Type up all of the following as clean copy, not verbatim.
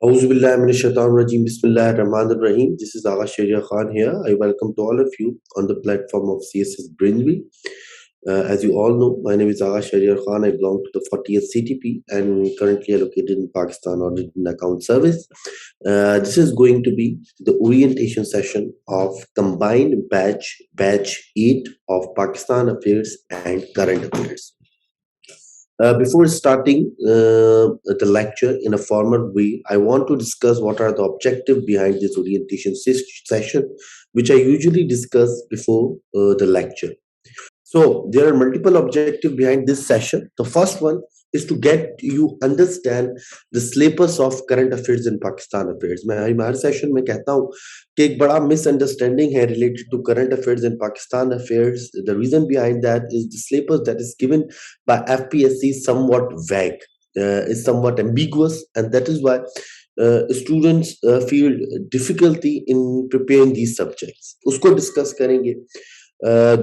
Auzubillahiminash-shaytanir-rajim. Bismillahir-rahmanir-rahim. This is Agha Sharia Khan here. I welcome to all of you on the platform of CSS Brainwheel. As you all know, my name is Agha Sharia Khan. I belong to the 40th CTP and currently located in Pakistan Audit and Account Service. This is going to be the orientation session of combined batch 8 of Pakistan Affairs and Current Affairs. Before starting the lecture in a formal way, I want to discuss what are the objectives behind this orientation session, which I usually discuss before the lecture. So there are multiple objectives behind this session. The first one is to get you understand the syllabus of current affairs in Pakistan affairs. मैं हर session में कहता हूँ कि एक बड़ा misunderstanding है related to current affairs in Pakistan affairs. The reason behind that is the syllabus that is given by FPSC is somewhat vague, is somewhat ambiguous, and that is why students feel difficulty in preparing these subjects. उसको discuss करेंगे.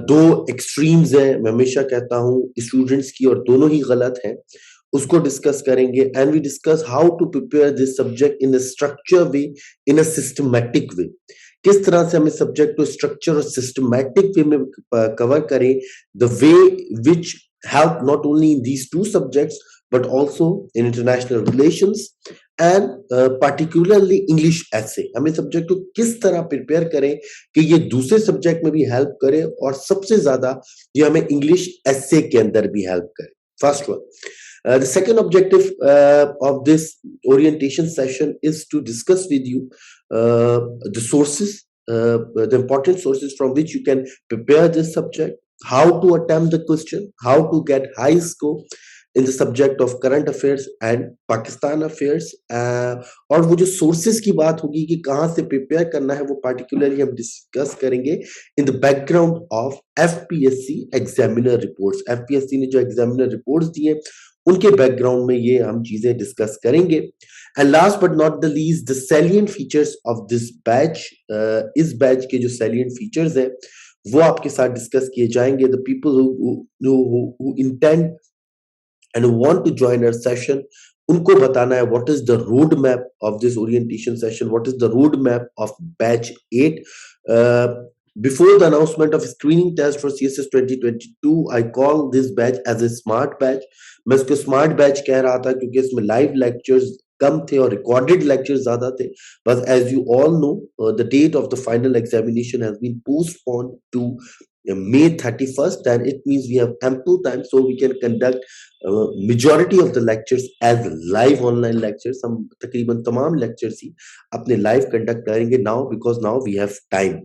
दो extremes हैं, मैं हमेशा कहता हूँ students की, और दोनों ही गलत हैं. उसको डिस्कस करेंगे and we discuss how to prepare this subject in a structure way, in a systematic way. किस तरह से हम इस सब्जेक्ट को स्ट्रक्चर और सिस्टमैटिक वे में कवर करें, the way which help not only in these two subjects but also in international relations and particularly English essay. हमें सब्जेक्ट को किस तरह प्रिपेयर करें कि ये दूसरे सब्जेक्ट में भी हेल्प करे और सबसे ज्यादा ये हमें इंग्लिश एसे के अंदर भी हेल्प करे. First one. The second objective of this orientation session is to discuss with you the sources, the important sources from which you can prepare this subject, how to attempt the question, how to get high score in the subject of current affairs and Pakistan affairs. और वो जो sources की बात होगी कि कहाँ से prepare करना है, वो particularly हम discuss करेंगे in the background of FPSC examiner reports. FPSC ने जो examiner reports दिए उनके background में ये हम चीजें discuss करेंगे. And last but not the least, the salient features of this batch. इस batch के जो salient features हैं वो आपके साथ डिस्कस किए जाएंगे. The people who intend and want to join our session, उनको बताना है what is the road map of this orientation session, what is the road map of batch 8. Before the announcement of screening test for CSS 2022, I call this batch as a smart batch. मैं इसको smart batch कह रहा था क्योंकि इसमें live lectures कम थे और recorded lectures ज्यादा थे. But as you all know, the date of the final examination has been postponed to May 31st, and it means we have ample time so we can conduct majority of the lectures as live online lectures. हम तकरीबन तमाम lectures ही अपने live conduct करेंगे now because now we have time.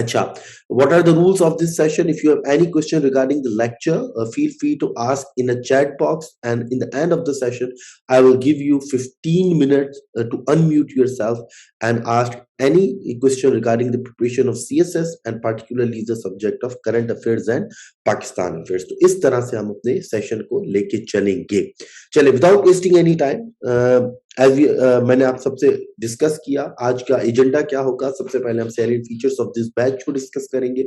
Acha, what are the rules of this session? If you have any question regarding the lecture, feel free to ask in a chat box, and in the end of the session, I will give you 15 minutes to unmute yourself and ask any question regarding the preparation of CSS and particularly the subject of current affairs and Pakistan affairs. तो इस तरह से हम अपने session को लेके चलेंगे. चले, without wasting any time, मैंने आप सबसे डिस्कस किया आज का एजेंडा क्या होगा. सबसे पहले हम salient features of this batch को डिस्कस करेंगे.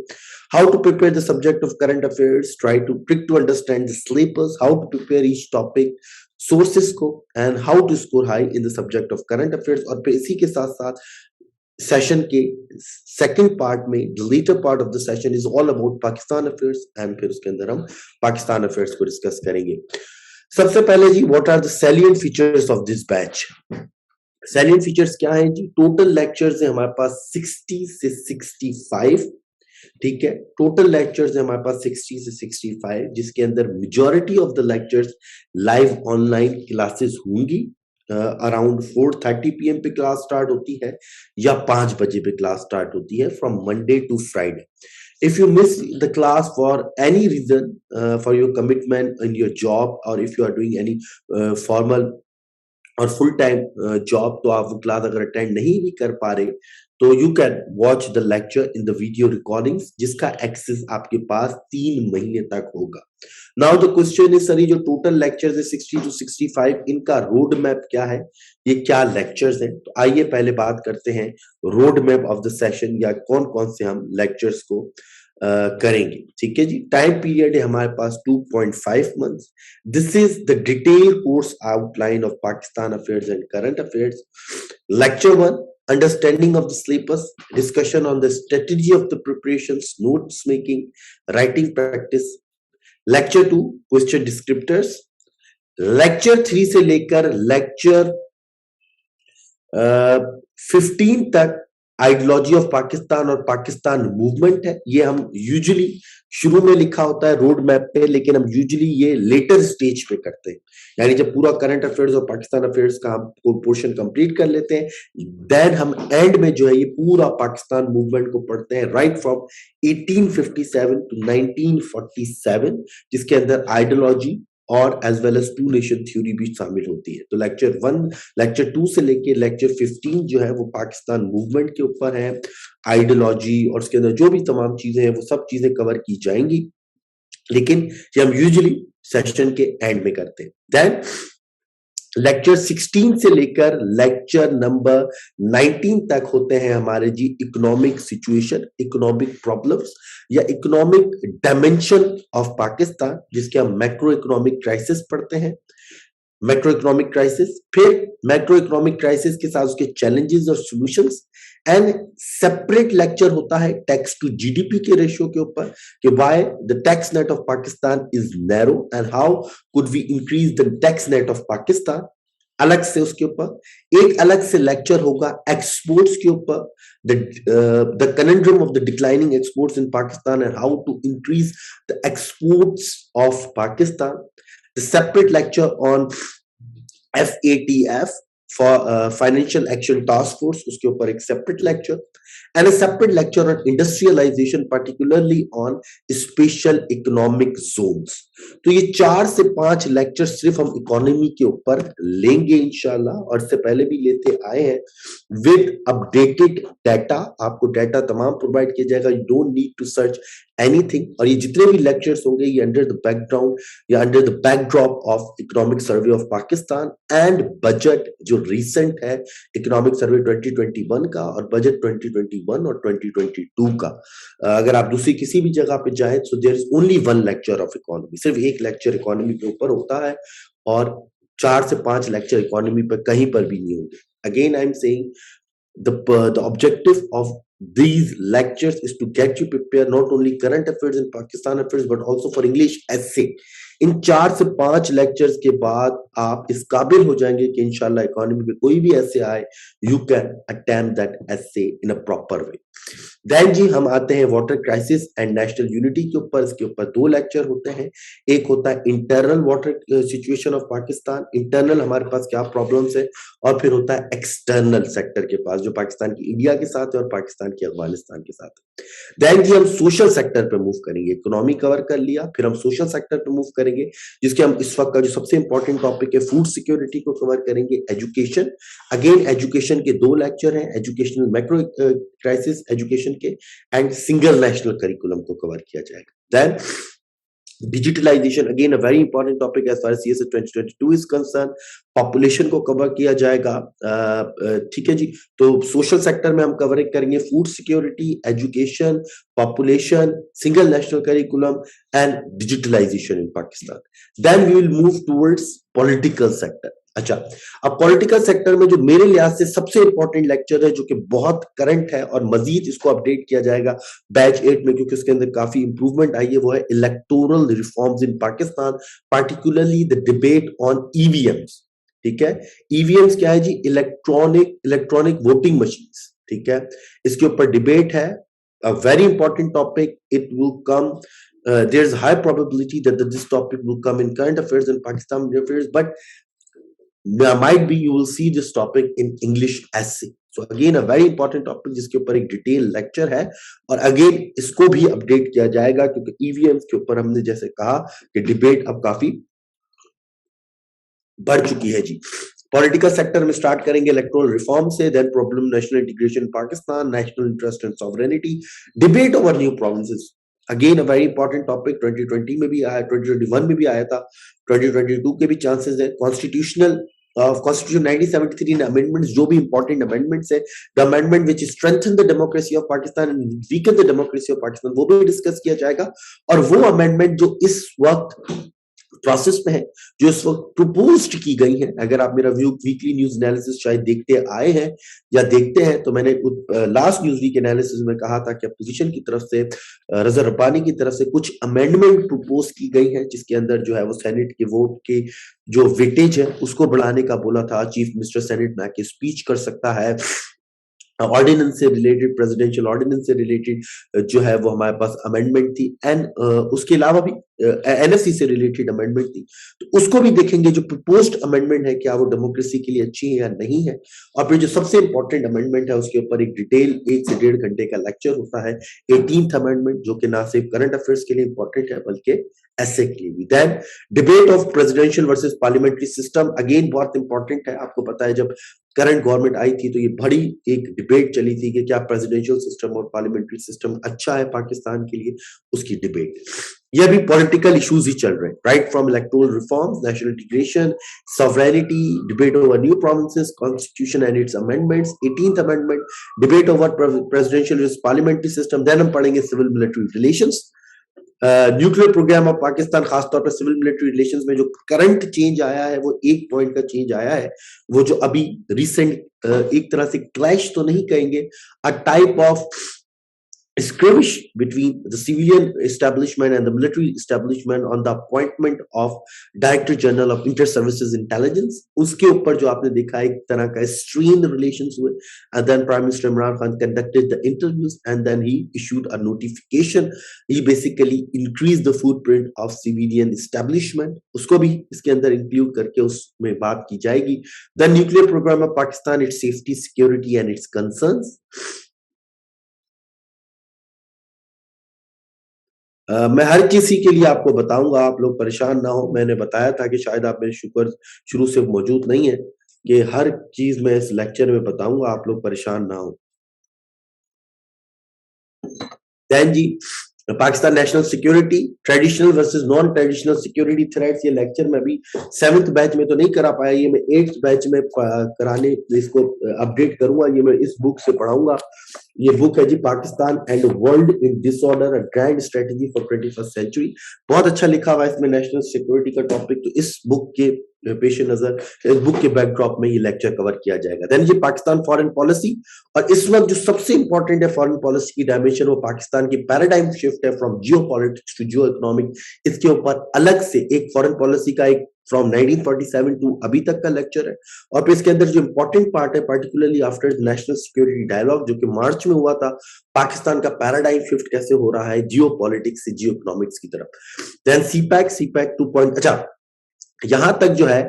How to prepare the subject of current affairs, try to trick to understand the syllabus, how to prepare each topic, sources को, and how to score high in the subject of current affairs. और फिर इसी के साथ साथ session के second part में the later part of the session is all about Pakistan affairs, and फिर उसके अंदर हम पाकिस्तान अफेयर्स को डिस्कस करेंगे. सबसे पहले जी, what are the salient features of this batch? Salient features क्या है जी? टोटल लेक्चर्स है हमारे पास 60 से 65. ठीक है, टोटल लेक्चर्स है हमारे पास 60 से 65, जिसके अंदर majority of the lectures live online classes होंगी. अराउंड 4:30 PM पे क्लास स्टार्ट होती है या 5 बजे पे क्लास स्टार्ट होती है from Monday to Friday. If you miss the class for any reason, for your commitment in your job, or if you are doing any formal और full time job, तो आप वो क्लास अगर attend नहीं भी कर पा रहे तो you can watch the lecture in the video recordings, जिसका एक्सेस आपके पास 3 महीने तक होगा. Now the question is, sir जो टोटल लेक्चर्स है 60 to 65, इनका रोड मैप क्या है, ये क्या लेक्चर्स हैं? तो आइए पहले बात करते हैं road map of the session, या कौन कौन से हम लेक्चर्स को करेंगे। ठीक है जी, टाइम पीरियड है हमारे पास 2.5 months. This is the detail course outline of Pakistan affairs and current affairs. Lecture 1, understanding of the syllabus, discussion on the strategy of the preparations, notes making, writing practice. Lecture 2, question descriptors. Lecture 3 से लेकर lecture 15 तक ideology of Pakistan और Pakistan movement है। ये हम usually शुरू में लिखा होता है रोड मैप पे, लेकिन हम यूजुअली ये लेटर स्टेज पे करते हैं, यानी जब पूरा करंट अफेयर्स और पाकिस्तान अफेयर्स का हम पोर्शन कंप्लीट कर लेते हैं, देन हम एंड में जो है ये पूरा पाकिस्तान मूवमेंट को पढ़ते हैं, राइट फ्रॉम 1857 टू 1947, जिसके अंदर आइडियोलॉजी और as well as two nation theory भी शामिल होती है। तो लेक्चर 2 से लेके लेक्चर 15 जो है वो पाकिस्तान मूवमेंट के ऊपर है, आइडियोलॉजी और उसके अंदर जो भी तमाम चीजें हैं वो सब चीजें कवर की जाएंगी, लेकिन ये हम यूजुअली सेशन के एंड में करते हैं। देन लेक्चर 16 से लेकर लेक्चर नंबर 19 तक होते हैं हमारे जी इकोनॉमिक सिचुएशन, इकोनॉमिक प्रॉब्लम्स या इकोनॉमिक डायमेंशन ऑफ पाकिस्तान, जिसके हम मैक्रो इकोनॉमिक क्राइसिस पढ़ते हैं। मैक्रो इकोनॉमिक क्राइसिस, फिर मैक्रो इकोनॉमिक क्राइसिस के साथ उसके चैलेंजेस और सॉल्यूशंस, एंड सेपरेट लेक्चर होता है टैक्स टू जीडीपी के रेशियो के ऊपर कि why the tax net of Pakistan is narrow and how could we increase the tax net of Pakistan. अलग से उसके ऊपर एक अलग से लेक्चर होगा एक्सपोर्ट्स के ऊपर, the conundrum of the declining exports in Pakistan and how to increase the exports of Pakistan. The separate lecture on FATF for Financial Action Task Force, उसके ऊपर एक separate lecture, and a separate lecture on industrialization, particularly on special economic zones. तो ये 4 से 5 lecture सिर्फ हम economy के ऊपर लेंगे इंशाल्लाह, और इससे पहले भी लेते आए हैं विद अपडेटेड डाटा। आपको डाटा तमाम प्रोवाइड किया जाएगा, you don't need to search anything. और ये जितने भी लेक्चर्स होंगे ये अंडर द बैकग्राउंड या under the backdrop of economic survey of Pakistan and budget जो रिसेंट है इकोनॉमिक सर्वे 2021 का और बजट 2021 और 2022 का। अगर आप दूसरी किसी भी जगह पे जाएं तो there is only one lecture of economy, सिर्फ एक लेक्चर इकोनॉमी के ऊपर होता है, और 4 से 5 लेक्चर इकोनॉमी पर कहीं पर भी नहीं होंगे। Again I am saying the objective of these lectures is to get you prepared not only current affairs and Pakistan affairs but also for English essay. इन 4 से 5 लेक्चर्स के बाद आप इस काबिल हो जाएंगे कि इंशाल्लाह इकोनॉमी में कोई भी ऐसे आए you can attempt that essay in a proper way. Then जी हम आते हैं water crisis and national unity के ऊपर। इसके ऊपर 2 लेक्चर होते हैं, एक होता है internal water situation of Pakistan, internal हमारे पास क्या प्रॉब्लम्स है, और फिर होता है एक्सटर्नल सेक्टर के पास जो पाकिस्तान की इंडिया के साथ है और पाकिस्तान की अफगानिस्तान के साथ है। देन जी हम सोशल सेक्टर पे मूव करेंगे, इकोनॉमी कवर कर लिया, फिर हम सोशल सेक्टर पे मूव करेंगे जिसके हम इस वक्त का जो सबसे इंपॉर्टेंट टॉपिक है फूड सिक्योरिटी को कवर करेंगे। एजुकेशन, अगेन एजुकेशन के 2 लेक्चर हैं, एजुकेशनल मैक्रो क्राइसिस एजुकेशन के एंड सिंगल नेशनल करिकुलम को कवर किया जाएगा। Then digitalization, again a very important topic as far as CSS 2022 is concern, population को कवर किया जाएगा। ठीक है जी, तो सोशल सेक्टर में हम कवरिंग करेंगे food security, education, population, single national curriculum and digitalization in Pakistan. Then we will move towards political sector. अच्छा, अब पॉलिटिकल सेक्टर में जो मेरे लिहाज से सबसे इंपॉर्टेंट लेक्चर है जो कि बहुत करंट है और मजीद इसको अपडेट किया जाएगा बैच 8 में क्योंकि उसके अंदर काफी इंप्रूवमेंट आई है, वो है electoral reforms in Pakistan, particularly the debate on EVMs. ठीक है, ईवीएम्स क्या है जी? Electronic voting machines. ठीक है, इसके ऊपर डिबेट है, a very important topic. It will come, there's high probability that this topic will come in current affairs and Pakistan affairs, but might be you will see this topic in English essay. So again a very important topic जिसके ऊपर एक detail lecture है, और again इसको भी update किया जाएगा क्योंकि ईवीएम्स के ऊपर हमने जैसे कहा कि डिबेट अब काफी बढ़ चुकी है जी। पॉलिटिकल सेक्टर में स्टार्ट करेंगे इलेक्टोरल रिफॉर्म से, then problem national integration Pakistan, national interest and sovereignty, debate over new provinces, again a very important topic, 2020 में भी आया, 2021 में भी आया था, 2022 के भी चांसेस है। कॉन्स्टिट्यूशनल of Constitution 1973 amendments, जो भी important amendments है, the amendment which strengthen the democracy of Pakistan and weaken the democracy of Pakistan, वो भी डिस्कस किया जाएगा। और वो amendment जो इस वक्त प्रोसेस में है, जो इस वक्त प्रपोज्ड की गई है, अगर आप मेरा वीकली न्यूज एनालिसिस शायद देखते आए हैं या देखते हैं, तो मैंने लास्ट न्यूज वीक एनालिसिस में कहा था कि अपोजिशन की तरफ से रजा रब्बानी की तरफ से कुछ अमेंडमेंट प्रपोज की गई है, जिसके अंदर जो है वो सेनेट के वोट के जो वेटेज है उसको बढ़ाने का बोला था। चीफ मिनिस्टर सेनेट में आके स्पीच कर सकता है, ऑर्डिनेंस से रिलेटेड, प्रेसिडेंशियल ऑर्डिनेंस से रिलेटेड जो है वो हमारे पास अमेंडमेंट थी, एंड उसके अलावा भी एनएफसी से रिलेटेड अमेंडमेंट थी। तो उसको भी देखेंगे, जो प्रपोज्ड अमेंडमेंट है क्या वो डेमोक्रेसी के लिए अच्छी है या नहीं है। और फिर जो सबसे इंपॉर्टेंट अमेंडमेंट है उसके ऊपर एक डिटेल 1 से 1.5 घंटे का लेक्चर होता है, 18th अमेंडमेंट, जो कि ना सिर्फ करंट अफेयर्स के लिए इंपॉर्टेंट है बल्कि ऐसे के लिए भी। Then debate of presidential versus parliamentary system, again बहुत इंपॉर्टेंट है। आपको पता है जब करंट गवर्नमेंट आई थी तो ये बड़ी एक डिबेट चली थी कि क्या प्रेसिडेंशियल सिस्टम और पार्लियामेंट्री सिस्टम अच्छा है पाकिस्तान के लिए, उसकी डिबेट। ये भी पॉलिटिकल इश्यूज ही चल रहे हैं, right from electoral reforms, national integration, sovereignty, debate over new provinces, constitution and its amendments, 18th amendment, debate over presidential versus parliamentary system. Then हम पढ़ेंगे civil military relations, nuclear program of Pakistan, खासतौर पर civil military relations में जो current change आया है वो एक पॉइंट का चेंज आया है, वो जो अभी रिसेंट एक तरह से क्लैश तो नहीं कहेंगे, a type of skirmish between the civilian establishment and the military establishment on the appointment of Director General of Inter-Services Intelligence, उसके ऊपर जो आपने देखा एक तरह का strained relations हुए, and then Prime Minister Imran Khan conducted the interviews and then he issued a notification. He basically increased the footprint of civilian establishment, उसको भी इसके अंदर include करके उसमें बात की जाएगी। The nuclear program of Pakistan, its safety, security and its concerns. मैं हर किसी के लिए आपको बताऊंगा, आप लोग परेशान ना हो। मैंने बताया था कि शायद आप मेरे शुरू से मौजूद नहीं है, कि हर चीज मैं इस लेक्चर में बताऊंगा, आप लोग परेशान ना हो। दैन जी, Pakistan national security, traditional versus non traditional security threats, ये लेक्चर मैं अभी 7th बैच में तो नहीं करा पाया, ये मैं 8th बैच में कराने इसको अपडेट करूंगा। ये मैं इस बुक से पढ़ाऊंगा। ये बुक है जी, Pakistan and world in disorder, a grand strategy for 21st century. बहुत अच्छा लिखा हुआ है इसमें नेशनल सिक्योरिटी का टॉपिक, तो इस बुक के पेश नजर, इस बुक के बैकड्रॉप में ये लेक्चर कवर किया जाएगा। देन जी, पाकिस्तान फॉरेन पॉलिसी, और इस वक्त जो सबसे इंपॉर्टेंट है फॉरेन पॉलिसी की डायमेंशन, वो पाकिस्तान की पैराडाइम शिफ्ट है from geopolitics to geoeconomic. इसके ऊपर अलग से एक फॉरेन पॉलिसी का एक फ्रॉम 1947 टू अभी तक का लेक्चर है। और फिर इसके अंदर जो इंपॉर्टेंट पार्ट है, particularly after national security dialogue जो कि मार्च में हुआ था, पाकिस्तान का पैराडाइम शिफ्ट कैसे हो रहा है जियो पॉलिटिक्स से जियो इकोनॉमिक्स की तरफ। देन सीपैक 2 अच्छा, यहां तक जो है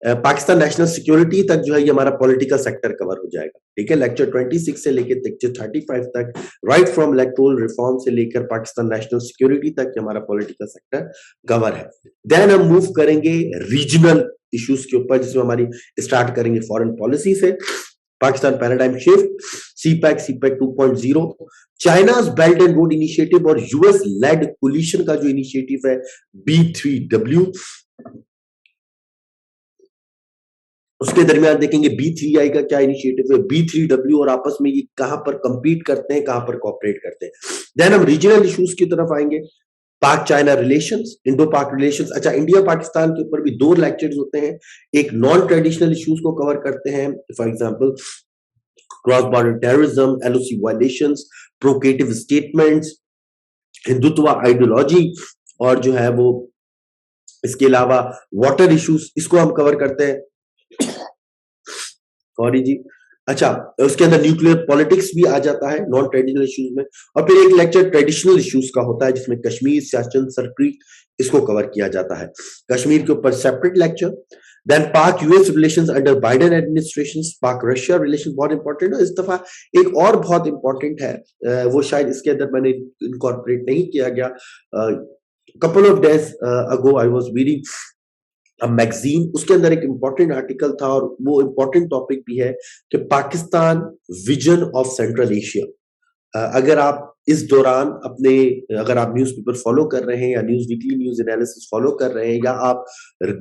पाकिस्तान नेशनल सिक्योरिटी तक जो है ये हमारा पॉलिटिकल सेक्टर कवर हो जाएगा। ठीक है, लेक्चर 26 से लेकर लेक्चर 35 तक, राइट फ्रॉम इलेक्टोरल रिफॉर्म से लेकर पाकिस्तान नेशनल सिक्योरिटी तक हमारा पॉलिटिकल सेक्टर कवर है। देन हम मूव करेंगे रीजनल इश्यूज के ऊपर, जिसमें हमारी स्टार्ट करेंगे फॉरेन पॉलिसी से, Pakistan paradigm shift, CPEC 2.0, China's belt and road initiative और यूएस लेड कोलिशन का जो इनिशिएटिव है B3W, उसके दरमियान देखेंगे B3I का क्या इनिशिएटिव है, B3W, और आपस में ये कहां पर कंपीट करते हैं, कहां पर कोऑपरेट करते हैं। देन हम रीजनल इश्यूज की तरफ आएंगे, पाक चाइना रिलेशंस, इंडो पाक रिलेशंस। अच्छा, इंडिया पाकिस्तान के ऊपर भी 2 लेक्चर्स होते हैं, एक नॉन ट्रेडिशनल इश्यूज को कवर करते हैं, for example cross border terrorism, LOC violations, provocative statements, Hindutva ideology, और जो है वो इसके अलावा वाटर इश्यूज, इसको हम कवर करते हैं। सॉरी जी, अच्छा, उसके अंदर न्यूक्लियर पॉलिटिक्स भी आ जाता है नॉन ट्रेडिशनल इश्यूज में। और फिर एक लेक्चर ट्रेडिशनल इश्यूज का होता है, जिसमें कश्मीर, सियाचिन, सरक्रीक, इसको कवर किया जाता है। कश्मीर के ऊपर सेपरेट लेक्चर। देन पाक US relations under Biden administration, पाक रशिया रिलेशन बहुत इंपॉर्टेंट है। इस दफा एक और बहुत इंपॉर्टेंट है, वो शायद इसके अंदर मैंने इनकॉर्पोरेट नहीं किया गया। Couple of days ago I was reading magazine, उसके अंदर एक इंपॉर्टेंट आर्टिकल था, और वो इंपॉर्टेंट टॉपिक भी है कि Pakistan vision of central Asia. अगर आप इस दौरान अगर आप न्यूज़पेपर फॉलो कर रहे हैं, या वीकली न्यूज एनालिसिस फॉलो कर रहे हैं, या आप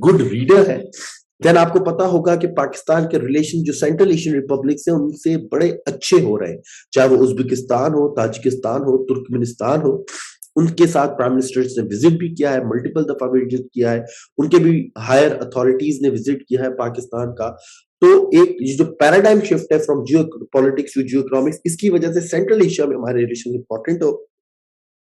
गुड रीडर हैं, देन आपको पता होगा कि पाकिस्तान के रिलेशन जो सेंट्रल एशियन रिपब्लिक से उनसे बड़े अच्छे हो रहे हैं, चाहे वो उज्बेकिस्तान हो, ताजिकिस्तान हो, तुर्कमेनिस्तान हो। उनके साथ प्राइम मिनिस्टर ने विजिट भी किया है, मल्टीपल दफा विजिट किया है, उनके भी हायर अथॉरिटीज ने विजिट किया है पाकिस्तान का। तो एक ये जो पैराडाइम शिफ्ट है from geopolitics to geoeconomics, इसकी वजह से सेंट्रल एशिया में हमारे रिलेशन इंपॉर्टेंट हो,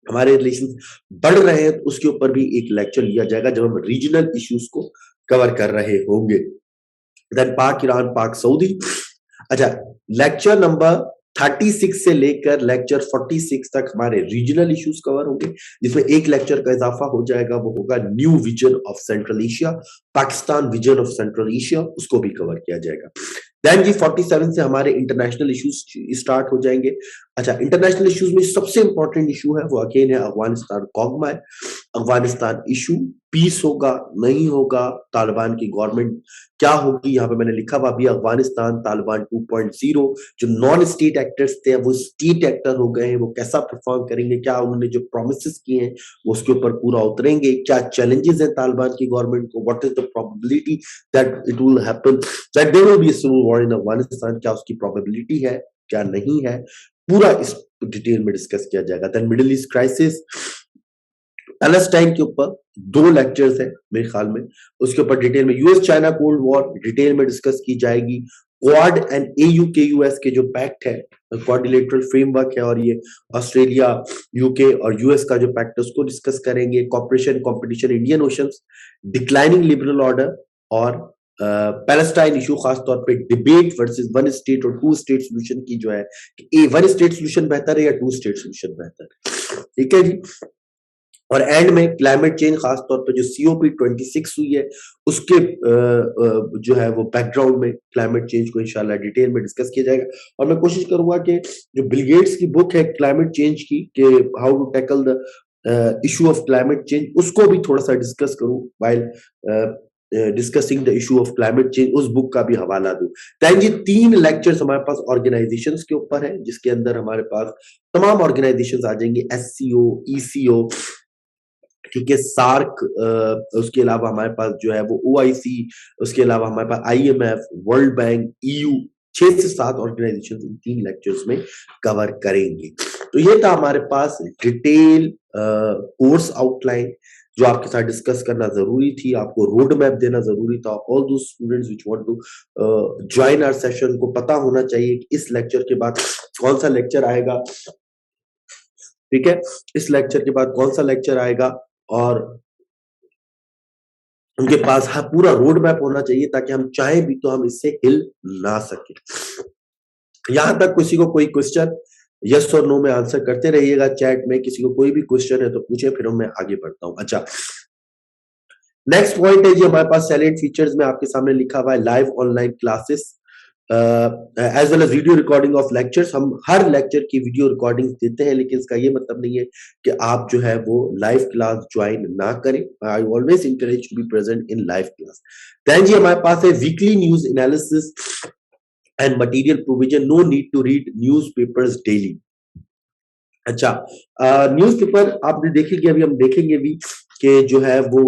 हमारे रिलेशन बढ़ रहे हैं, तो उसके ऊपर भी एक लेक्चर लिया जाएगा जब हम रीजनल इश्यूज को कवर कर रहे होंगे। देन पाक ईरान, पाक सऊदी। अच्छा, लेक्चर नंबर 36 से लेकर लेक्चर 46 तक हमारे रीजनल इश्यूज कवर होंगे, जिसमें एक लेक्चर का इजाफा हो जाएगा, वो होगा new vision of central Asia, Pakistan vision of central Asia, उसको भी कवर किया जाएगा। देन जी 47 से हमारे इंटरनेशनल इश्यूज स्टार्ट हो जाएंगे। अच्छा, इंटरनेशनल इश्यूज में सबसे इंपॉर्टेंट इशू है वो अगेन है अफगानिस्तान कॉगमा है। अफगानिस्तान इशू, पीस होगा नहीं होगा, तालिबान की गवर्नमेंट क्या होगी, यहाँ पे मैंने लिखा हुआ अभी अफगानिस्तान तालिबान 2.0, जो नॉन स्टेट एक्टर्स थे वो स्टेट एक्टर हो गए हैं, वो कैसा परफॉर्म करेंगे, क्या उन्होंने जो प्रोमिस किए हैं वो उसके ऊपर पूरा उतरेंगे, क्या चैलेंजेस हैं तालिबान की गवर्नमेंट को, what is the probability that it will happen, that there will be a civil war in Afghanistan, क्या उसकी प्रोबेबिलिटी है, क्या नहीं है, पूरा इस डिटेल में डिस्कस किया जाएगा। Then Middle East crisis, Palestine के ऊपर 2 लेक्चर्स है मेरे ख्याल में, उसके ऊपर डिटेल में US China cold war detail में डिस्कस की जाएगी। क्वाड एंड एयू के यूएस के जो पैक्ट है, क्वाड्रिलेटरल फ्रेमवर्क है, और ये ऑस्ट्रेलिया, यूके और यूएस का जो पैक्ट है उसको डिस्कस करेंगे। Cooperation competition Indian oceans, declining liberal order, और पैलेस्टाइन इशू, खासतौर पे डिबेट वर्सेस वन स्टेट और टू स्टेट सोल्यूशन की जो है, कि वन स्टेट सोल्यूशन बेहतर है या टू स्टेट सोल्यूशन बेहतर है, ठीक है जी। और एंड में क्लाइमेट चेंज, खासतौर पे जो COP26 हुई है उसके जो है वो बैकग्राउंड में क्लाइमेट चेंज को इंशाल्लाह डिटेल में डिस्कस किया जाएगा। और मैं कोशिश करूंगा कि जो बिल गेट्स की बुक है क्लाइमेट चेंज की, कि how to tackle the issue of climate change, उसको भी थोड़ा सा डिस्कस करूं while discussing the issue of climate change, उस बुक का भी हवाला दूं। दैन ये 3 लेक्चर्स हमारे पास ऑर्गेनाइजेशंस के ऊपर है, जिसके अंदर हमारे पास तमाम ऑर्गेनाइजेशंस आ जाएंगी, SCO, ECO, ठीक है, सार्क, उसके अलावा हमारे पास जो है वो OIC, उसके अलावा हमारे पास IMF, वर्ल्ड बैंक, EU, 6 से 7 ऑर्गेनाइजेशन इन 3 लेक्चर्स में कवर करेंगे। तो ये था हमारे पास डिटेल कोर्स आउटलाइन जो आपके साथ डिस्कस करना जरूरी थी, आपको रोड मैप देना जरूरी था। All those students which want to join our session को पता होना चाहिए कि इस लेक्चर के बाद कौन सा लेक्चर आएगा, ठीक है, इस लेक्चर के बाद कौन सा लेक्चर आएगा, और उनके पास पूरा रोड मैप होना चाहिए, ताकि हम चाहे भी तो हम इससे हिल ना सके। यहां तक किसी को कोई क्वेश्चन, यस और नो में आंसर करते रहिएगा चैट में, किसी को कोई भी क्वेश्चन है तो पूछे, फिर मैं आगे बढ़ता हूं। अच्छा, नेक्स्ट पॉइंट है जी हमारे पास सैलेंट फीचर्स में आपके सामने लिखा हुआ है live online classes as well as video recording of lectures. हम हर लेक्चर की वीडियो रिकॉर्डिंग देते हैं, लेकिन इसका ये मतलब नहीं है कि आप जो है वो लाइव क्लास ज्वाइन ना करें। I always encourage to be present in live class. Then जी हमारे पास है weekly news analysis and material provision, no need to read news papers daily. अच्छा, न्यूज़पेपर आपने देखेंगे, अभी हम देखेंगे भी कि जो है वो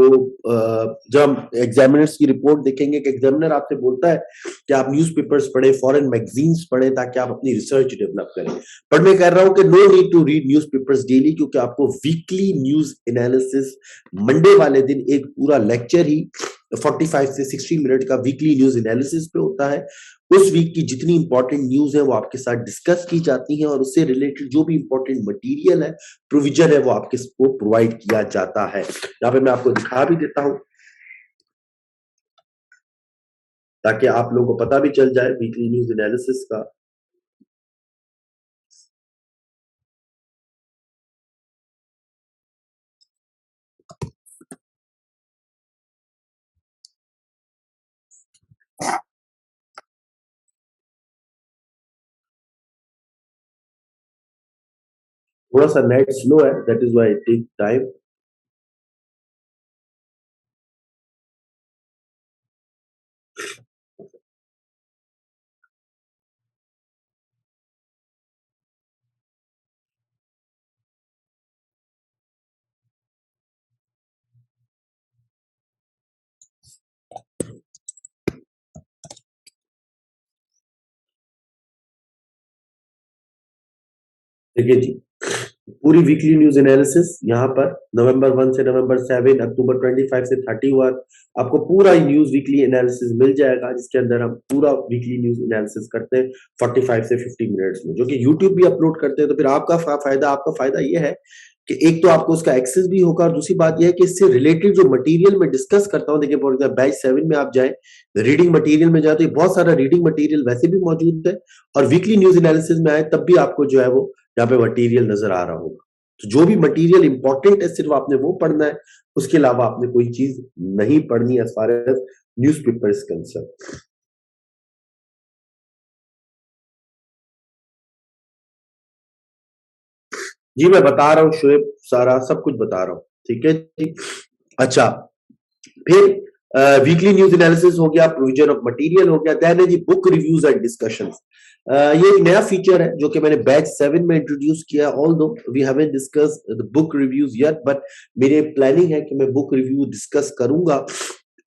जब हम एग्जामिनर्स की रिपोर्ट देखेंगे कि एग्जामिनर आपसे बोलता है कि आप न्यूज़पेपर्स पढ़ें, फॉरेन मैगजीन्स पढ़ें, ताकि आप अपनी रिसर्च डेवलप करें। पर मैं कह रहा हूं कि no need to read newspapers daily, क्योंकि आपको वीकली न्यूज एनालिसिस मंडे वाले दिन एक पूरा लेक्चर ही 45 से 60 मिनट का वीकली न्यूज एनालिसिस पे होता है। उस वीक की जितनी इंपॉर्टेंट न्यूज है वो आपके साथ डिस्कस की जाती है, और उससे रिलेटेड जो भी इंपॉर्टेंट मटेरियल है, प्रोविजन है, वो आपके को प्रोवाइड किया जाता है। यहाँ पे मैं आपको दिखा भी देता हूं, ताकि आप लोगों को पता भी चल जाए वीकली न्यूज एनालिसिस का। थोड़ा सा नेट स्लो है, that is why it take time. देखिए जी, पूरी वीकली न्यूज एनालिसिस यहाँ पर नवंबर 1 से नवंबर 7, अक्टूबर 25 से 31 आपको पूरा न्यूज वीकली एनालिसिस मिल जाएगा, जिसके अंदर हम पूरा वीकली न्यूज एनालिसिस करते हैं 45 से 50 मिनट्स में, जो कि यूट्यूब भी अपलोड करते हैं। तो फिर आपका फायदा ये है कि एक तो आपको उसका एक्सेस भी होगा, और दूसरी बात यह है कि इससे रिलेटेड जो मटेरियल मैं डिस्कस करता हूँ, देखिए फॉर एग्जाम्पल बैच 7 में आप जाए, रीडिंग मटेरियल में जाए तो बहुत सारा रीडिंग मटेरियल वैसे भी मौजूद है, और वीकली न्यूज एनालिसिस में आए तब भी आपको जो है वो यहाँ पे मटेरियल नजर आ रहा होगा। तो जो भी मटेरियल इंपॉर्टेंट है सिर्फ आपने वो पढ़ना है, उसके अलावा आपने कोई चीज नहीं पढ़नी as far as news paper is concern. जी मैं बता रहा हूँ शोएब, सारा सब कुछ बता रहा हूँ, ठीक है जी। अच्छा, फिर वीकली न्यूज एनालिसिस हो गया, प्रोविजन ऑफ मटेरियल हो गया, देन है जी बुक रिव्यूज एंड डिस्कशंस। ये एक नया फीचर है जो कि मैंने बैच 7 में इंट्रोड्यूस किया, although we haven't discuss the book reviews yet, but मेरे प्लानिंग है कि मैं बुक रिव्यू डिस्कस करूंगा।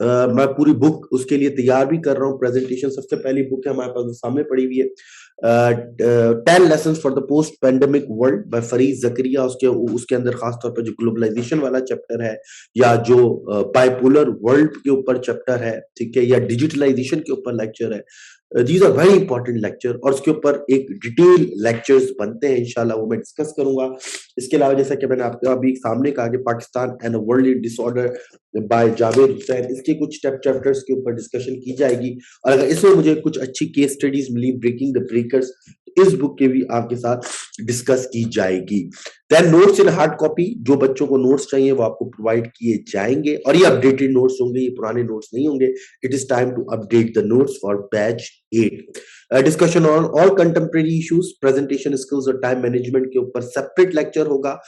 मैं पूरी बुक उसके लिए तैयार भी कर रहा हूँ, प्रेजेंटेशन सबसे पहली बुक है हमारे पास, सामने पड़ी हुई है, 10 lessons for the post pandemic world by Fareed Zakaria. उसके उसके अंदर खासतौर पर जो ग्लोबलाइजेशन वाला चैप्टर है, या जो बाइपोलर वर्ल्ड के ऊपर चैप्टर है, ठीक है, या डिजिटलाइजेशन के ऊपर लेक्चर है, these are very important lecture, और उसके ऊपर एक डिटेल लेक्चर्स बनते हैं, इंशाल्लाह वो मैं डिस्कस करूंगा। इसके अलावा जैसा कि मैंने आपको अभी सामने कहा कि Pakistan and world disorder by Javed Hussain, इसके कुछ चैप्टर्स के ऊपर डिस्कशन की जाएगी, और अगर इसमें मुझे कुछ अच्छी केस स्टडीज मिली, ब्रेकिंग द ब्रेकर्स, इस बुक के भी आपके साथ डिस्कस की जाएगी। Then notes in hard copy, जो बच्चों को नोट्स चाहिए वो आपको प्रोवाइड किए जाएंगे, और ये अपडेटेड नोट्स होंगे, ये पुराने नोट्स नहीं होंगे। It is time to update the notes for batch 8। Discussion on all contemporary issues, presentation skills और टाइम मैनेजमेंट के ऊपर सेपरेट लेक्चर होगा।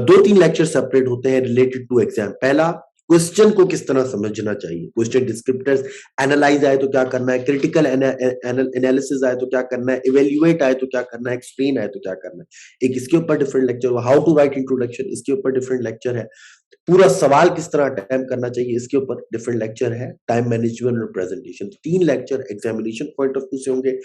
2-3 लेक्चर सेपरेट होते हैं रिलेटेड टू एग्जाम। पहला, क्वेश्चन को किस तरह समझना चाहिए, क्वेश्चन डिस्क्रिप्टर्स, एनालाइज आए तो क्या करना है, क्रिटिकल एनालिसिस आए तो क्या करना है, इवेल्युएट आए तो क्या करना है, एक्सप्लेन आए तो क्या करना है, एक इसके ऊपर डिफरेंट लेक्चर हुआ। हाउ टू राइट इंट्रोडक्शन, इसके ऊपर डिफरेंट लेक्चर है। पूरा सवाल किस तरह अटेम्प्ट करना चाहिए, इसके ऊपर डिफरेंट लेक्चर है। टाइम मैनेजमेंट और presentation, 3 lecture examination point of view से होंगे।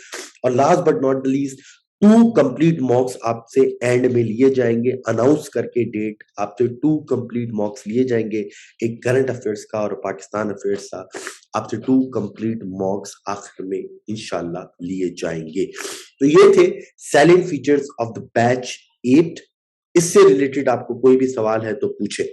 और last but not the least, 2 complete मॉक्स आपसे एंड में लिए जाएंगे, अनाउंस करके डेट आपसे 2 कंप्लीट मॉक्स लिए जाएंगे, एक करंट अफेयर्स का और पाकिस्तान अफेयर्स का, आपसे 2 कंप्लीट मॉक्स आखिर में इंशाल्लाह लिए जाएंगे। तो ये थे सैलेंट फीचर्स ऑफ द बैच 8। इससे रिलेटेड आपको कोई भी सवाल है तो पूछे।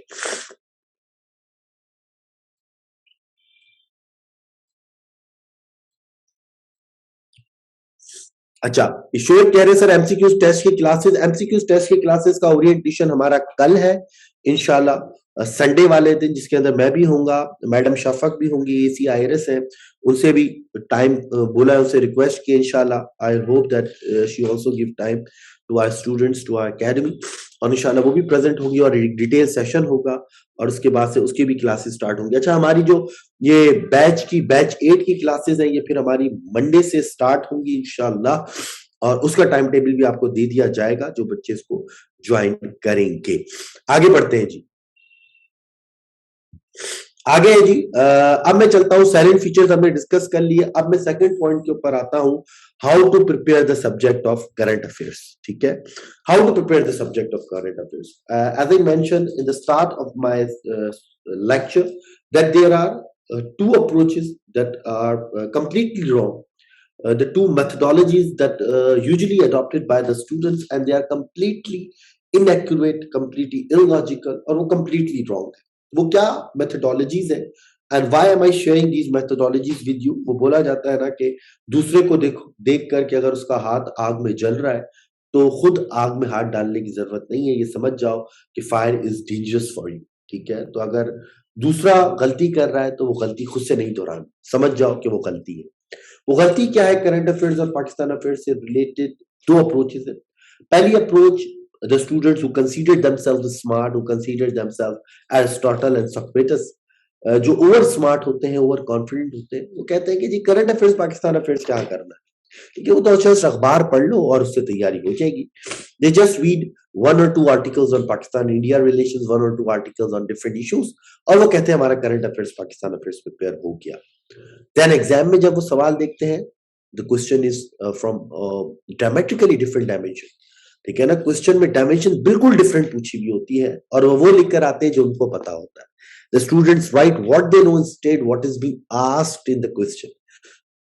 अच्छा, ईश्वर कह रहे सर एमसीक्यूज टेस्ट की क्लासेस, एमसीक्यूज टेस्ट की क्लासेस का ओरिएंटेशन हमारा कल है इंशाल्लाह, संडे वाले दिन, जिसके अंदर मैं भी होऊंगा, मैडम शफक भी होंगी, एसी आयरस है, उनसे भी टाइम बोला है, उनसे रिक्वेस्ट की, इंशाल्लाह I hope that she also give time to our students, to our academy, और इंशाल्लाह वो भी प्रेजेंट होगी, और एक डिटेल सेशन होगा, और उसके बाद से उसकी भी क्लासेस स्टार्ट होंगी। अच्छा, हमारी जो ये बैच 8 की क्लासेस हैं, ये फिर हमारी मंडे से स्टार्ट होंगी इंशाल्लाह, और उसका टाइम टेबल भी आपको दे दिया जाएगा जो बच्चे इसको ज्वाइन करेंगे। आगे बढ़ते हैं जी, आगे है जी। अब मैं चलता हूँ, साइलेंट फीचर्स हमने डिस्कस कर लिए, अब मैं सेकंड पॉइंट के ऊपर आता हूँ, how to prepare the subject of current affairs. ठीक है, how to prepare the subject of current affairs. As I mention in the start of my lecture, that there are 2 approaches that are completely wrong, the 2 methodologies that usually adopted by the students, and they are completely inaccurate, completely illogical, और वो completely wrong है। वो क्या methodologies है, and why am I sharing these methodologies with you? वो बोला जाता है ना कि दूसरे को देख कर के अगर उसका हाथ आग में जल रहा है, तो खुद आग में हाथ डालने की जरूरत नहीं है, ये समझ जाओ कि fire is dangerous for you. ठीक है, तो अगर दूसरा गलती कर रहा है तो वो गलती खुद से नहीं दोहरानी, समझ जाओ कि वो गलती है। वो गलती क्या है, करंट अफेयर्स और पाकिस्तान अफेयर्स से रिलेटेड 2 अप्रोचेस है। पहली approach, the students who consider themselves smart, who consider themselves Aristotle and Socrates, जो ओवर स्मार्ट होते हैं, ओवर कॉन्फिडेंट होते हैं, वो कहते हैं कि जी करंट अफेयर्स पाकिस्तान अफेयर्स क्या करना है, ठीक है, वो तो अच्छा अखबार पढ़ लो और उससे तैयारी हो जाएगी। They just read 1 or 2 articles on Pakistan India relations, 1 or 2 articles on different issues, और वो कहते हैं हमारा current affairs Pakistan affairs prepare हो गया। देन एग्जाम में जब वो सवाल देखते हैं, the question is from dramatically different dimension. ठीक है ना। क्वेश्चन में डायमेंशन बिल्कुल डिफरेंट पूछी हुई होती है और वो लिख कर आते हैं जो उनको पता होता है। The students right what they know instead what is being asked in the question.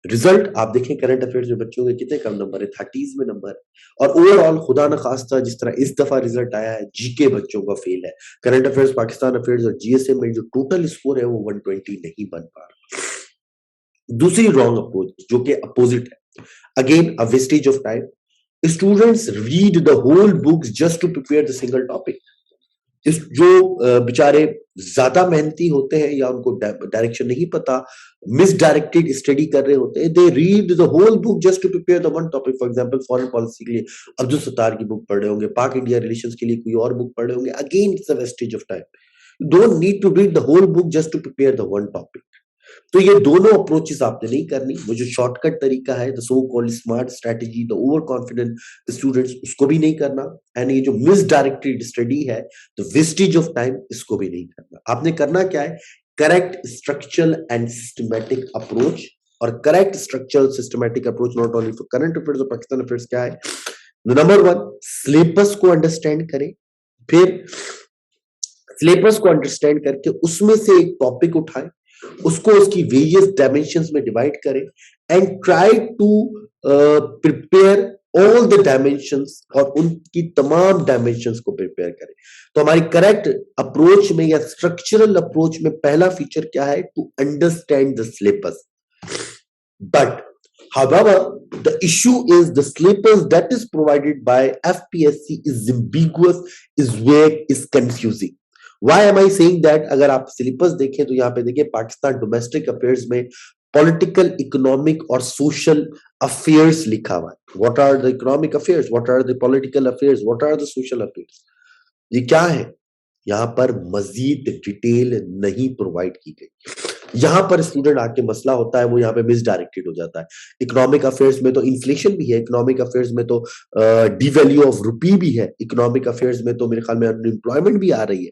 Result आप देखें करंट अफेयर्स में बच्चों के कितने कम नंबर है, 30s में नंबर है। और ओवरऑल खुदा न खास्ता जिस तरह इस दफा रिजल्ट आया है, जीके बच्चों का फेल है। करंट अफेयर्स, पाकिस्तान अफेयर्स और जीएसए में जो टोटल स्कोर है वो 120 नहीं बन पा रहा। दूसरी रॉन्ग अप्रोच जो कि अपोजिट है, again a wastage of time. Students read the whole books just to prepare the single topic. इस जो बेचारे ज्यादा मेहनती होते हैं या उनको डायरेक्शन नहीं पता, मिसडायरेक्टेड स्टडी कर रहे होते हैं, they read the whole book just to prepare the one topic. For example foreign policy के लिए अब्दुल सत्तार की बुक पढ़ रहे होंगे, पाक इंडिया रिलेशंस के लिए कोई और बुक पढ़ रहे होंगे। Again it's a wastage of time. Don't need to read the whole book just to prepare the one topic. तो ये दोनों अप्रोचेस आपने नहीं करनी। वो जो शॉर्टकट तरीका है, the so called smart strategy, the over confident students, उसको भी नहीं करना। एंड ये जो मिसडायरेक्टेड स्टडी है, द वेस्टेज ऑफ टाइम, इसको भी नहीं करना। आपने करना क्या है, correct structural and systematic approach. और correct structural systematic approach not only for current affairs और पाकिस्तान अफेयर्स क्या है, नंबर वन, सिलेबस को अंडरस्टैंड करें। फिर सिलेबस को अंडरस्टैंड करके उसमें से एक टॉपिक उठाएं, उसको उसकी वेरियस डायमेंशंस में डिवाइड करें and try to prepare all the dimensions, और उनकी तमाम डायमेंशंस को प्रिपेयर करें। तो हमारी करेक्ट अप्रोच में या स्ट्रक्चरल अप्रोच में पहला फीचर क्या है, to understand the syllabus. But however, the issue is the syllabus that is provided by FPSC is ambiguous, is vague, is confusing. Why am I saying that? अगर आप syllabus देखें तो यहाँ पे देखिए पाकिस्तान डोमेस्टिक अफेयर्स में पॉलिटिकल, इकोनॉमिक और social affairs लिखा हुआ है। What are the economic affairs, what are the political affairs, what are the social affairs, ये क्या है? यहाँ पर मजीद डिटेल नहीं प्रोवाइड की गई। यहाँ पर स्टूडेंट आके मसला होता है, वो यहाँ पे मिसडायरेक्टेड हो जाता है। इकोनॉमिक अफेयर्स में तो इन्फ्लेशन भी है, इकोनॉमिक अफेयर्स में तो डिवैल्यू ऑफ रुपी भी है, इकोनॉमिक अफेयर्स में तो मेरे ख्याल में अनएम्प्लॉयमेंट भी आ रही है।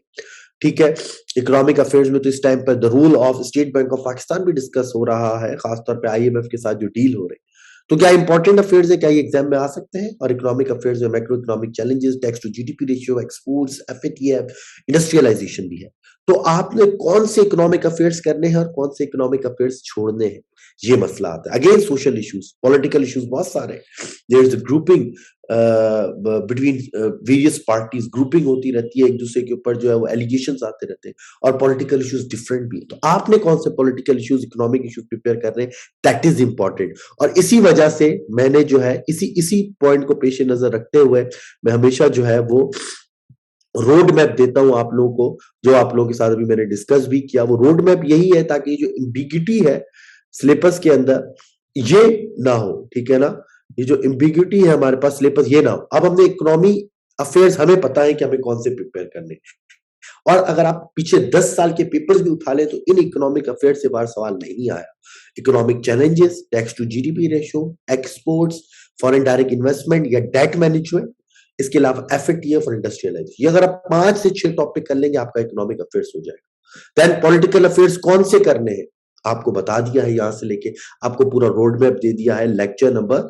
ठीक है, इकोनॉमिक अफेयर्स में तो इस टाइम पर the role of State Bank of Pakistan भी डिस्कस हो रहा है, खासतौर पे आईएमएफ के साथ जो डील हो रहे हैं। तो क्या इंपॉर्टेंट अफेयर्स है, क्या ये एग्जाम में आ सकते हैं? और इकोनॉमिक अफेयर्स में macro economic challenges, tax to GDP ratio, exports, FATF, industrialization भी है। तो आपने कौन से इकोनॉमिक अफेयर्स करने हैं और कौन से इकोनॉमिक अफेयर्स छोड़ने हैं, ये मसला आता है। Again social issues, political issues बहुत सारे हैं। There is grouping between various parties, grouping होती रहती है एक दूसरे के ऊपर, जो है वो एलिगेशंस आते रहते हैं। और पॉलिटिकल इश्यूज डिफरेंट भी है। तो आपने कौन से political issues, economic issues prepare कर रहे हैं, दैट इज इंपॉर्टेंट। और इसी वजह से मैंने जो है इसी पॉइंट को पेश नजर रखते हुए मैं हमेशा जो है वो रोड मैप देता हूं आप लोगों को, जो आप लोगों के साथ अभी मैंने डिस्कस भी किया। वो रोड मैप यही है ताकि जो एम्बिग्यूटी है सिलेबस के अंदर ये ना हो, ठीक है ना। ये जो एम्बिग्यूटी है हमारे पास सिलेबस, ये ना हो। अब हमने इकोनॉमी अफेयर्स, हमें पता है कि हमें कौन से प्रिपेयर करने, और अगर आप पीछे 10 साल के पेपर्स भी उठा ले तो इन इकोनॉमिक अफेयर से बाहर सवाल नहीं आया। Economic challenges, tax to GDP ratio, exports, foreign direct investment या डेट मैनेजमेंट, इसके अलावा एफएटीएफ और इंडस्ट्रियलाइजेशन, ये अगर आप 5 से 6 टॉपिक कर लेंगे आपका इकोनॉमिक अफेयर्स हो जाएगा। देन पॉलिटिकल अफेयर्स कौन से करने हैं आपको बता दिया है, यहां से लेके आपको पूरा रोड मैप दे दिया है। Lecture number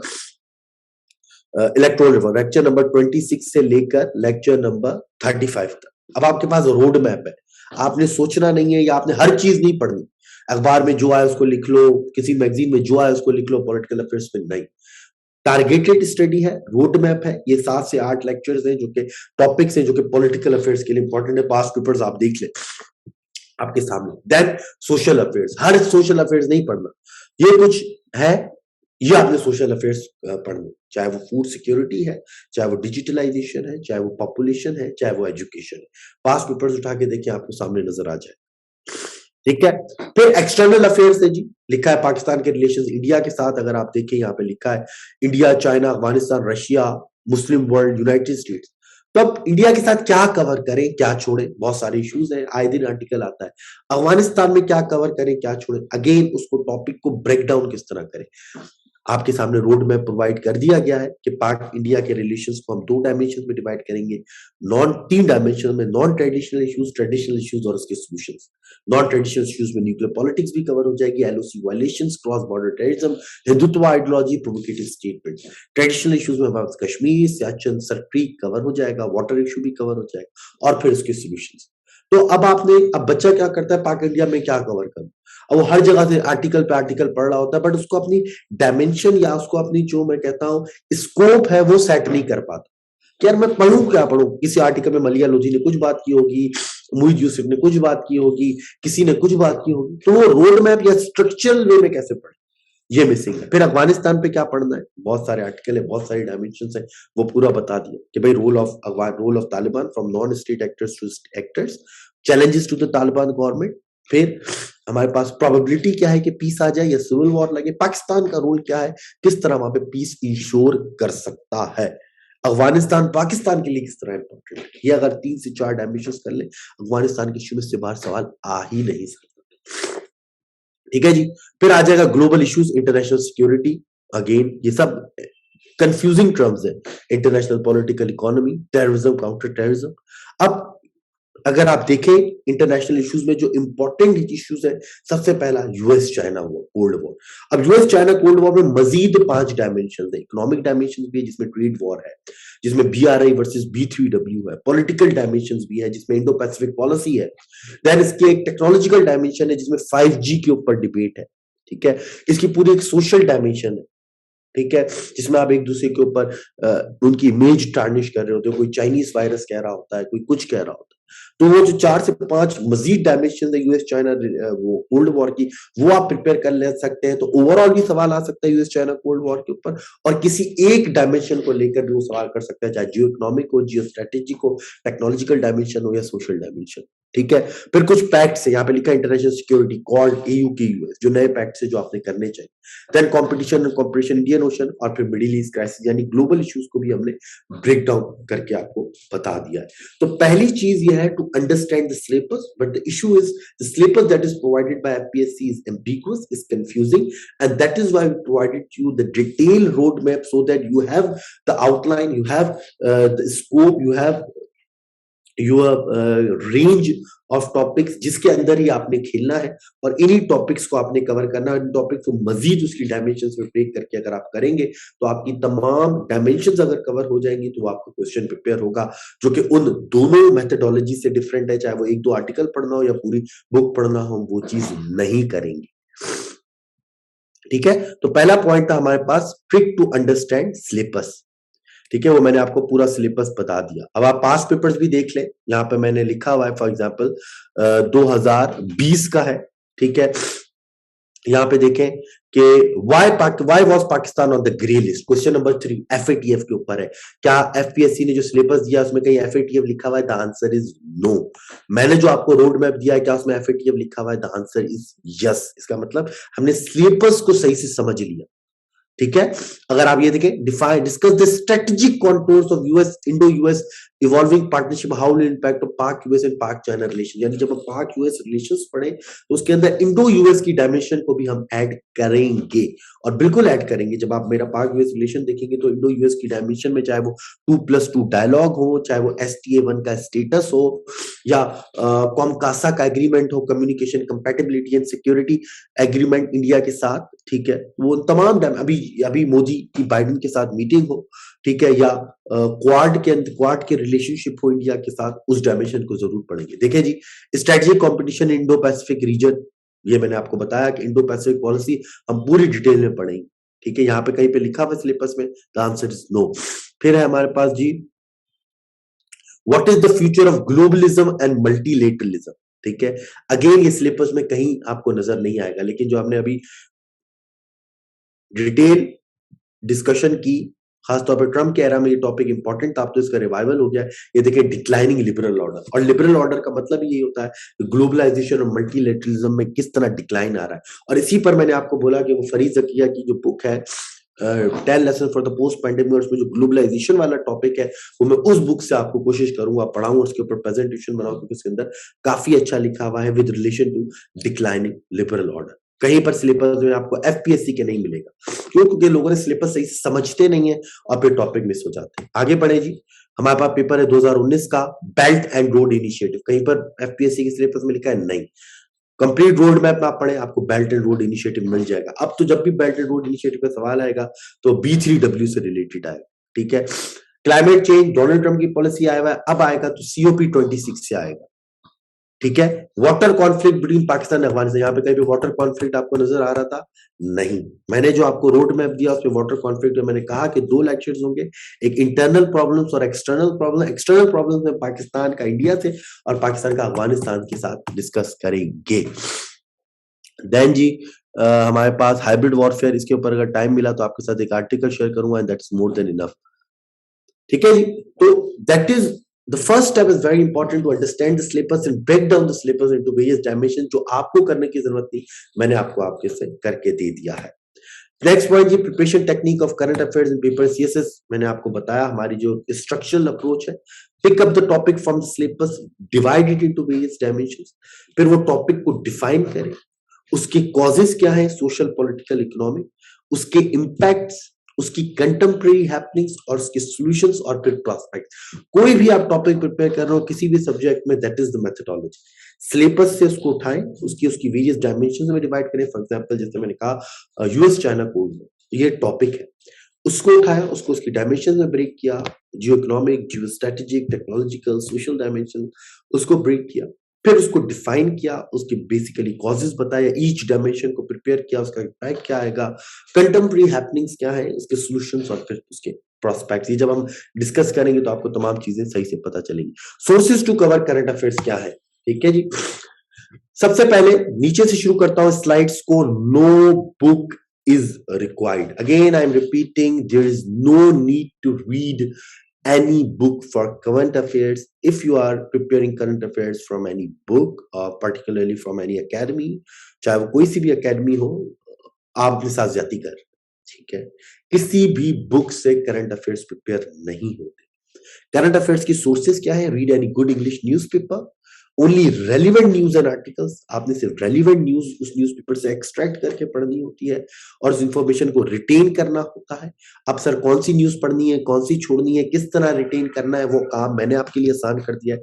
electoral reform, lecture number 26 से लेकर लेक्चर नंबर 35 तक। अब आपके पास रोड मैप है, आपने सोचना नहीं है या आपने हर चीज नहीं पढ़नी। अखबार में जो आए उसको लिख लो, किसी मैगजीन में जो आए उसको लिख लो, पॉलिटिकल अफेयर्स में नहीं। टारगेटेड स्टडी है, रोड मैप है। ये 7 से 8 लेक्चर्स हैं जो कि टॉपिक्स हैं जो कि पॉलिटिकल अफेयर्स के लिए इंपॉर्टेंट है। पास्ट पेपर्स आप देख लें आपके सामने। देन सोशल अफेयर्स, हर सोशल अफेयर्स नहीं पढ़ना। ये कुछ है, ये आपने सोशल अफेयर्स पढ़ने, चाहे वो फूड सिक्योरिटी है, चाहे वो डिजिटलाइजेशन है, चाहे वो पॉपुलेशन है, चाहे वो एजुकेशन है। पास्ट पेपर्स उठा के देखिए, आपको सामने नजर आ जाए। ठीक है, फिर एक्सटर्नल अफेयर्स है जी, लिखा है पाकिस्तान के रिलेशंस इंडिया के साथ। अगर आप देखें यहाँ पे लिखा है इंडिया, चाइना, अफगानिस्तान, रशिया, मुस्लिम वर्ल्ड, यूनाइटेड स्टेट्स। तो अब इंडिया के साथ क्या कवर करें, क्या छोड़ें, बहुत सारे इश्यूज हैं, आए दिन आर्टिकल आता है। अफगानिस्तान में क्या कवर करें, क्या छोड़ें, अगेन उसको टॉपिक को ब्रेक डाउन किस तरह करें। आपके सामने रोड मैप प्रोवाइड कर दिया गया है कि पाक इंडिया के रिलेशंस को हम 2 डायमेंशन में डिवाइड करेंगे, नॉन 3 डायमेंशन में, non traditional issues, traditional issues और उसके सॉल्यूशंस। नॉन ट्रेडिशनल इश्यूज में न्यूक्लियर पॉलिटिक्स भी कवर हो जाएगी, LOC violations, cross border terrorism, Hindutva ideology, provocative statement. Traditional issues में हमारे Kashmir, Siachen, sir creek cover हो जाएगा, वाटर इशू भी कवर हो जाएगा और फिर उसके सॉल्यूशंस। तो अब बच्चा क्या करता है, पाक इंडिया में क्या कवर करूं? अब वो हर जगह से आर्टिकल पे आर्टिकल पढ़ रहा होता है, बट उसको अपनी डायमेंशन या उसको अपनी जो मैं कहता हूं स्कोप है वो सेट नहीं कर पाता कि यार मैं पढ़ूं क्या पढ़ूं। किसी आर्टिकल में मलिया लोधी ने कुछ बात की होगी, मुईद यूसुफ ने कुछ बात की होगी, किसी ने कुछ बात की होगी, तो वो रोड मैप या स्ट्रक्चरल वे में कैसे पढ़े, ये मिसिंग है। फिर अफगानिस्तान पे क्या पढ़ना है, बहुत सारे आर्टिकल है, बहुत सारी डायमेंशंस है, वो पूरा बता दिया कि भाई role of Taliban from non state actors to actors, challenges to the Taliban government. फिर हमारे पास प्रोबेबिलिटी क्या है कि पीस आ जाए या सिविल वॉर लगे, पाकिस्तान का रोल क्या है, किस तरह वहां पे पीस इंश्योर कर सकता है, अफगानिस्तान पाकिस्तान के लिए किस तरह इंपॉर्टेंट है। ये अगर 3 से 4 डायमेंशन कर ले, अफगानिस्तान के इश्यू में से बाहर सवाल आ ही नहीं सकता। ठीक है जी। फिर आ जाएगा global issues, international security, again ये सब कंफ्यूजिंग टर्म्स है, international political economy, terrorism, counter terrorism. अब अगर आप देखें इंटरनेशनल इश्यूज में जो इंपॉर्टेंट इश्यूज है, सबसे पहला US China war, cold war. अब यूएस चाइना कोल्ड वॉर में मजीद 5 डायमेंशन है, इकोनॉमिक डायमेंशन भी है जिसमें ट्रेड वॉर है, जिसमें BRI वर्सेस B3W है, पॉलिटिकल डायमेंशन भी है जिसमें इंडो पैसिफिक पॉलिसी है, देन इसके एक टेक्नोलॉजिकल डायमेंशन है जिसमें 5G के ऊपर डिबेट है, ठीक है, इसकी पूरी एक सोशल डायमेंशन है, ठीक है, जिसमें आप एक दूसरे के ऊपर उनकी इमेज टार्निश कर रहे होते हो, कोई चाइनीज वायरस कह रहा होता है, कोई कुछ कह रहा होता है। तो वो जो 4 से 5 मजीद डायमेंशन है यूएस चाइना वो कोल्ड वॉर की, वो आप प्रिपेयर कर ले सकते हैं। तो ओवरऑल भी सवाल आ सकता है यूएस चाइना कोल्ड वॉर के ऊपर, और किसी एक डायमेंशन को लेकर भी वो सवाल कर सकता है, चाहे जियो इकोनॉमिक हो, जियो स्ट्रेटेजिक हो, टेक्नोलॉजिकल डायमेंशन हो या सोशल डायमेंशन। ठीक है, फिर कुछ पैक्ट्स है, यहाँ पे लिखा है international security called AU K US, जो नए पैक्ट्स है जो आपने करने चाहिए। Then competition and corporation, Indian Ocean, और फिर मिडिल ईस्ट क्राइसिस, यानी ग्लोबल इश्यूज को भी हमने ब्रेक डाउन करके आपको बता दिया है। तो पहली चीज ये है to understand the syllabus, but the issue is the syllabus that is provided by FPSC is ambiguous, is confusing, and that is why we provided you the detailed roadmap so that you have the outline, you have the scope, you have your range of topics जिसके अंदर ही आपने खेलना है, और इन्हीं topics को आपने cover करना है। इन टॉपिक्स को मजीद उसकी डायमेंशंस में ब्रेक करके अगर आप करेंगे तो आपकी तमाम डायमेंशंस अगर कवर हो जाएंगी तो आपका क्वेश्चन प्रिपेयर होगा, जो कि उन दोनों मेथडोलॉजी से डिफरेंट है, चाहे वो 1-2 आर्टिकल पढ़ना हो या पूरी बुक पढ़ना हो, वो चीज नहीं करेंगे। ठीक है, तो पहला पॉइंट था हमारे पास ट्रिक टू अंडरस्टैंड सिलेबस। ठीक है, वो मैंने आपको पूरा सिलेबस बता दिया। अब आप पास पेपर्स भी देख लें, यहाँ पे मैंने लिखा हुआ है फॉर एग्जांपल 2020 का है। ठीक है, यहाँ पे देखें कि why was Pakistan on the grey list, question number 3 FATF के ऊपर है। क्या FPSC ने जो सिलेबस दिया उसमें कहीं FATF लिखा हुआ है? The answer is no. मैंने जो आपको रोड मैप दिया है, क्या उसमें FATF लिखा हुआ है? The answer is yes. इसका मतलब हमने सिलेबस को सही से समझ लिया। ठीक है, अगर आप ये देखें, define discuss the strategic contours of US Indo US evolving partnership, how will impact of पाक यूएस एंड पाक चाइना रिलेशन। यानी जब हम पाक यूएस रिलेशंस पढ़े तो उसके अंदर इंडो यूएस की डायमेंशन को भी हम ऐड करेंगे, और बिल्कुल ऐड करेंगे। जब आप मेरा पाक यूएस रिलेशन देखेंगे तो इंडो यूएस की डायमेंशन में चाहे वो 2+2 डायलॉग हो, चाहे वो STA1 का स्टेटस हो, या कॉमकासा का एग्रीमेंट हो, communication compatibility and security agreement India के साथ, ठीक है, वो तमाम अभी मोदी की बाइडेन के साथ मीटिंग हो, ठीक है, या क्वाड के रिलेशनशिप हो इंडिया के साथ, उस डायमेंशन को जरूर पढ़ेंगे। देखिए जी, strategic competition Indo Pacific region, ये मैंने आपको बताया कि इंडो पैसिफिक पॉलिसी हम पूरी डिटेल में पढ़ेंगे। ठीक है, यहाँ पे कहीं पे लिखा हुआ सिलेबस में, द आंसर इज नो। फिर है हमारे पास जी, what is the future of globalism and multilateralism. ठीक है, अगेन ये सिलेबस में कहीं आपको नजर नहीं आएगा, लेकिन जो हमने अभी डिटेल डिस्कशन की, खासतौर पर ट्रम्प के एरा में ये टॉपिक इंपॉर्टेंट था, अब तो इसका रिवाइवल हो गया। ये देखिए, डिक्लाइनिंग लिबरल ऑर्डर, और लिबरल ऑर्डर का मतलब ये होता है ग्लोबलाइजेशन और मल्टीलेटरलिज्म में किस तरह डिक्लाइन आ रहा है। और इसी पर मैंने आपको बोला कि वो फरीद जकिया की जो बुक है 10 lesson for the post pandemic, और उसमें जो ग्लोबलाइजेशन वाला टॉपिक है वो मैं उस बुक से आपको कोशिश करूंगा पढ़ाऊं, उसके ऊपर प्रेजेंटेशन बनाऊं, क्योंकि उसके अंदर काफी अच्छा लिखा हुआ है with relation to declining liberal order. कहीं पर सिलेबस में आपको एफपीएससी के नहीं मिलेगा। क्यों? क्योंकि लोगों ने सिलेबस सही से समझते नहीं है और फिर टॉपिक मिस हो जाते हैं। आगे बढ़े जी। हमारे पास पेपर है 2019 का बेल्ट एंड रोड इनिशिएटिव। कहीं पर एफपीएससी के सिलेबस में लिखा है? नहीं। कंप्लीट रोड मैप आप पढ़े, आपको बेल्ट एंड रोड इनिशिएटिव मिल जाएगा। अब तो जब भी बेल्ट एंड रोड इनिशिएटिव का सवाल आएगा तो B3W से रिलेटेड आएगा। ठीक है। क्लाइमेट चेंज, डोनाल्ड ट्रम्प की पॉलिसी आया हुआ है, अब आएगा तो COP26 से आएगा। ठीक है। वाटर कॉन्फ्लिक्ट बिटवीन पाकिस्तान और अफगानिस्तान, यहाँ पे कहीं भी वाटर कॉन्फ्लिक्ट आपको नजर आ रहा था? नहीं। मैंने जो आपको रोड मैप दिया उसमें वाटर कॉन्फ्लिक्ट में मैंने कहा कि 2 लेक्चर्स होंगे, एक इंटरनल प्रॉब्लम्स और एक्सटर्नल प्रॉब्लम। एक्सटर्नल प्रॉब्लम्स में पाकिस्तान का इंडिया से और पाकिस्तान का अफगानिस्तान के साथ डिस्कस करेंगे। देन जी हमारे पास हाइब्रिड वॉरफेयर, इसके ऊपर अगर टाइम मिला तो आपके साथ एक आर्टिकल शेयर करूंगा, and that's more than enough. ठीक है जी। तो that is the first step, is very important to understand the syllabus and break down the syllabus into various dimension. जो आपको करने की जरूरत थी मैंने आपको आपके से करके दे दिया है। नेक्स्ट पॉइंट जी, preparation technique of current affairs in paper CSS. मैंने आपको बताया हमारी जो स्ट्रक्चरल अप्रोच है, pick up the topic from the syllabus, divide it into various dimensions, फिर वो टॉपिक को डिफाइन करें, उसके कॉजेस क्या है, सोशल, पॉलिटिकल, इकोनॉमिक, उसके इम्पैक्ट्स, उसकी कंटेम्प्रेरी हैपनिंग्स और उसके सॉल्यूशंस और फिर प्रॉस्पेक्ट्स। कोई भी आप टॉपिक प्रिपेयर कर रहे हो किसी भी सब्जेक्ट में, that is the methodology. Syllabus से उसको उठाएं, उसकी उसकी वेरियस डायमेंशंस में डिवाइड करें। फॉर एग्जांपल जैसे मैंने कहा यूएस चाइना कोड में ये टॉपिक है, उसको उठाया, उसको उसकी डायमेंशन में ब्रेक किया, जियो economic, geo strategic, technological, social dimension, उसको ब्रेक किया, फिर उसको डिफाइन किया, उसके बेसिकली कॉजेस बताया, ईच डायमेंशन को प्रिपेयर किया, उसका इम्पैक्ट क्या आएगा, कंटेम्प्रेरी हैपनिंग्स क्या है, उसके सॉल्यूशंस और फिर उसके प्रोस्पेक्ट्स। ये जब हम डिस्कस करेंगे तो आपको तमाम चीजें सही से पता चलेंगी। Sources to cover current affairs क्या है? ठीक है जी। सबसे पहले नीचे से शुरू करता हूं स्लाइड्स को। No book is required. Again, I'm repeating, there is no need to read any book for current affairs. If you are preparing current affairs from any book or particularly from any academy, चाहे वो कोई सी भी academy हो, आप अपने साथ ज्यादती कर रहे हैं। ठीक है। किसी भी बुक से करंट अफेयर्स प्रिपेयर नहीं होते। करंट अफेयर्स की सोर्सेज क्या है? Read any good English newspaper, only relevant news and articles. आपने सिर्फ रेलिवेंट न्यूज उस न्यूज़पेपर से एक्सट्रैक्ट करके पढ़नी होती है और उस इंफॉर्मेशन को रिटेन करना होता है। अब सर कौन सी न्यूज पढ़नी है, कौन सी छोड़नी है, किस तरह रिटेन करना है, वो काम मैंने आपके लिए आसान कर दिया है।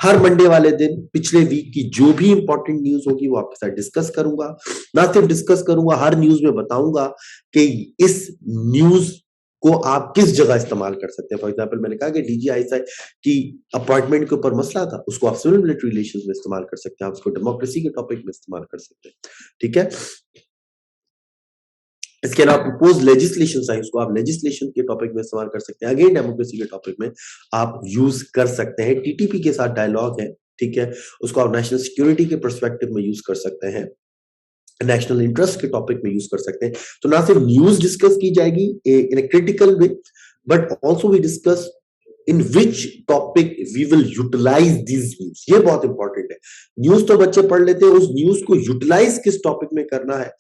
हर मंडे वाले दिन पिछले वीक की जो भी इंपॉर्टेंट न्यूज होगी वो आपके साथ डिस्कस करूंगा। ना सिर्फ डिस्कस करूंगा, हर न्यूज में बताऊंगा कि इस न्यूज को आप किस जगह इस्तेमाल कर सकते हैं। फॉर एग्जाम्पल मैंने कहा कि DGISI की अपॉइंटमेंट के ऊपर मसला था, उसको आप सिविल मिलिट्री रिलेशंस में इस्तेमाल कर सकते हैं, आप उसको डेमोक्रेसी के टॉपिक में इस्तेमाल कर सकते हैं। ठीक है। इसके अलावा प्रपोज लेजिस्लेशन है, उसको आप लेजिस्लेशन के टॉपिक में इस्तेमाल कर सकते हैं। अगेन डेमोक्रेसी के टॉपिक में आप यूज कर सकते हैं। TTP के साथ डायलॉग है, ठीक है, उसको आप नेशनल सिक्योरिटी के पर्सपेक्टिव में यूज कर सकते हैं, नेशनल इंटरेस्ट के टॉपिक में यूज कर सकते हैं। तो ना सिर्फ न्यूज डिस्कस की जाएगी in a critical way, but also we discuss in which topic we will utilize this news. ये बहुत इंपॉर्टेंट है। न्यूज तो बच्चे पढ़ लेते हैं, उस न्यूज को यूटिलाइज किस टॉपिक में करना है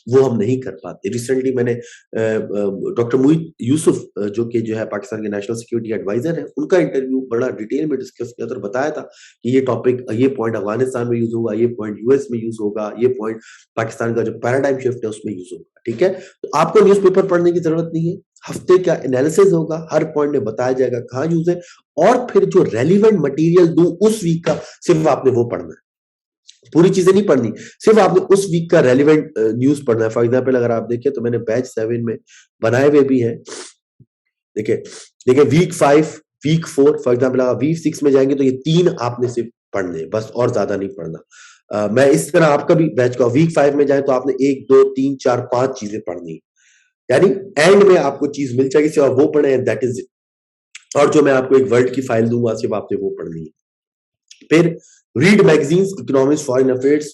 वो हम नहीं कर पाते। रिसेंटली मैंने डॉक्टर मोहित यूसुफ जो कि जो है पाकिस्तान के नेशनल सिक्योरिटी एडवाइजर है, उनका इंटरव्यू बड़ा डिटेल में डिस्कस किया था और बताया था कि ये टॉपिक, ये पॉइंट अफगानिस्तान में यूज होगा, ये पॉइंट यूएस में यूज होगा, ये पॉइंट पाकिस्तान का जो पैराडाइम शिफ्ट है उसमें यूज होगा। ठीक है। तो आपको न्यूज़पेपर पढ़ने की जरूरत नहीं है, हफ्ते का एनालिसिस होगा, हर पॉइंट में बताया जाएगा कहां यूज है, और फिर जो रेलिवेंट मटेरियल दूं उस वीक का, सिर्फ आपने वो पढ़ना है, पूरी चीजें नहीं पढ़नी, सिर्फ आपने उस वीक का रेलिवेंट न्यूज पढ़ना है। फॉर एग्जाम्पल अगर आप देखें तो मैंने बैच 7 में बनाए हुए भी हैं। देखिए देखिए वीक 5, वीक 4, फॉर एग्जाम्पल अगर वीक 6 में जाएंगे तो ये 3 आपने सिर्फ पढ़ने, बस, और ज्यादा नहीं पढ़ना। मैं इस तरह आपका भी बैच का वीक 5 में जाए तो आपने 1 2 3 4 5 चीजें पढ़नी, यानी एंड में आपको चीज मिल जाएगी, सिर्फ वो पढ़े, दैट इज इट। और जो मैं आपको एक वर्ल्ड की फाइल दूंगा, सिर्फ आपने वो पढ़नी है। फिर read magazines, economics, foreign affairs,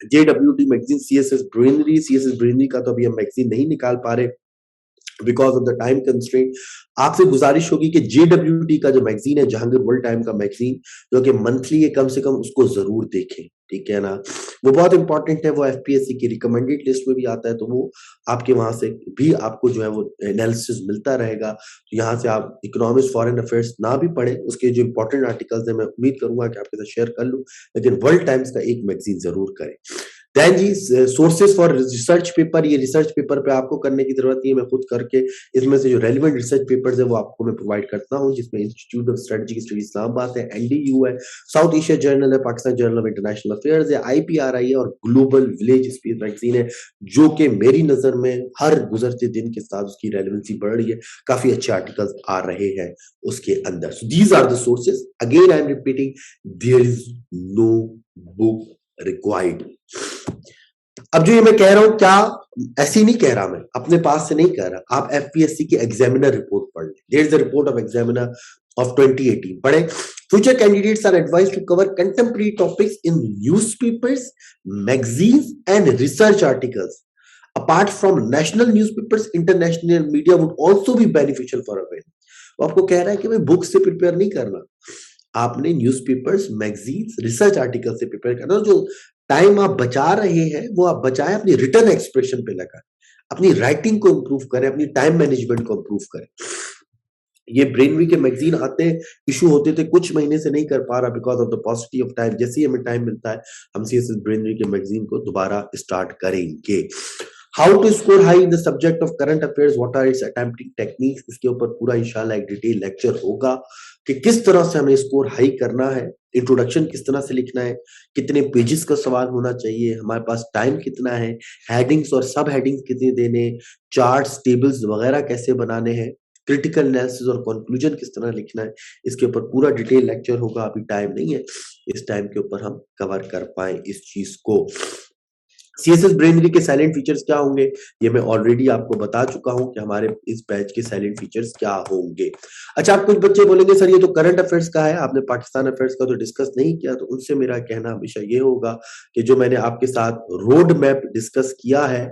JWT magazine, CSS ब्रेनरी का तो अभी हम मैगजीन नहीं निकाल पा रहे because of the time constraint. आपसे गुजारिश होगी कि JWT का जो मैगजीन है, जहांगीर वर्ल्ड टाइम का मैगजीन, जो कि मंथली है, कम से कम उसको जरूर देखें। ठीक है ना, वो बहुत इंपॉर्टेंट है, वो FPSC की रिकमेंडेड लिस्ट में भी आता है, तो वो आपके वहां से भी आपको जो है वो एनालिसिस मिलता रहेगा। तो यहाँ से आप इकोनॉमिक्स, फॉरेन अफेयर्स ना भी पढ़े, उसके जो इंपॉर्टेंट आर्टिकल्स हैं मैं उम्मीद करूंगा कि आपके साथ शेयर कर लूं, लेकिन वर्ल्ड टाइम्स का एक मैगजीन जरूर करें। Jain ji, sources for research paper, ये रिसर्च पेपर पे आपको करने की जरूरत नहीं है, मैं खुद करके इसमें से जो रेलिवेंट रिसर्च पेपर्स है वो आपको मैं प्रोवाइड करता हूँ, जिसमें institute of strategic studies Islamabad है, एनडीयू है, साउथ एशिया जर्नल है, Pakistan journal of international affairs है, आईपीआरआई है और ग्लोबल विलेज स्पेस मैगजीन है, जो कि मेरी नजर में हर गुजरते दिन के साथ उसकी रेलिवेंसी बढ़ रही है, काफी अच्छे आर्टिकल्स आ रहे हैं उसके अंदर। So these are the sources, again I am repeating, there is no book required. अब जो ये मैं कह रहा हूं, क्या ऐसे ही नहीं कह रहा, मैं अपने पास से नहीं कह रहा, आप एफपीएससी की एग्जामिनर रिपोर्ट पढ़ लें, there is the report of examiner of 2018 पढ़े। Future candidates are advised to cover contemporary topics in newspapers, magazines and research articles. Apart from national newspapers, international media would also be beneficial for a win। वो आपको कह रहा है कि भाई book से prepare नहीं करना, आपने न्यूज़पेपर्स, मैगजीन्स, रिसर्च आर्टिकल से प्रिपेयर करना। जो टाइम आप बचा रहे हैं वो आप बचाएं अपनी रिटर्न एक्सप्रेशन पे लगा, अपनी राइटिंग को इंप्रूव करें, अपनी टाइम मैनेजमेंट को इंप्रूव करें। ये ब्रेनवी के मैगजीन आते इशू होते थे, कुछ महीने से नहीं कर पा रहा because of the possibility of time. जैसे ही हमें टाइम मिलता है हम सीएसएस ब्रेनवी के मैगजीन को दोबारा स्टार्ट करेंगे। How to score high in the subject of current affairs, what are its attempting techniques, इसके ऊपर पूरा इंशाल्लाह एक डिटेल लेक्चर होगा कि किस तरह से हमें स्कोर हाई करना है, इंट्रोडक्शन किस तरह से लिखना है, कितने पेजेस का सवाल होना चाहिए, हमारे पास टाइम कितना है, हेडिंग्स और सब हेडिंग्स कितने देने, चार्ट्स, टेबल्स वगैरह कैसे बनाने हैं, क्रिटिकल एनालिसिस और कंक्लूजन किस तरह लिखना है, इसके ऊपर पूरा डिटेल लेक्चर होगा। अभी टाइम नहीं है इस टाइम के ऊपर हम कवर कर पाए इस चीज को। सीएसएस ब्रेनरी के साइलेंट फीचर्स क्या होंगे, ये मैं ऑलरेडी आपको बता चुका हूं कि हमारे इस बैच के साइलेंट फीचर्स क्या होंगे। अच्छा, आप कुछ बच्चे बोलेंगे सर ये तो करंट अफेयर्स का है, आपने पाकिस्तान अफेयर्स का तो डिस्कस नहीं किया। तो उनसे मेरा कहना हमेशा ये होगा कि जो मैंने आपके साथ रोड मैप डिस्कस किया है,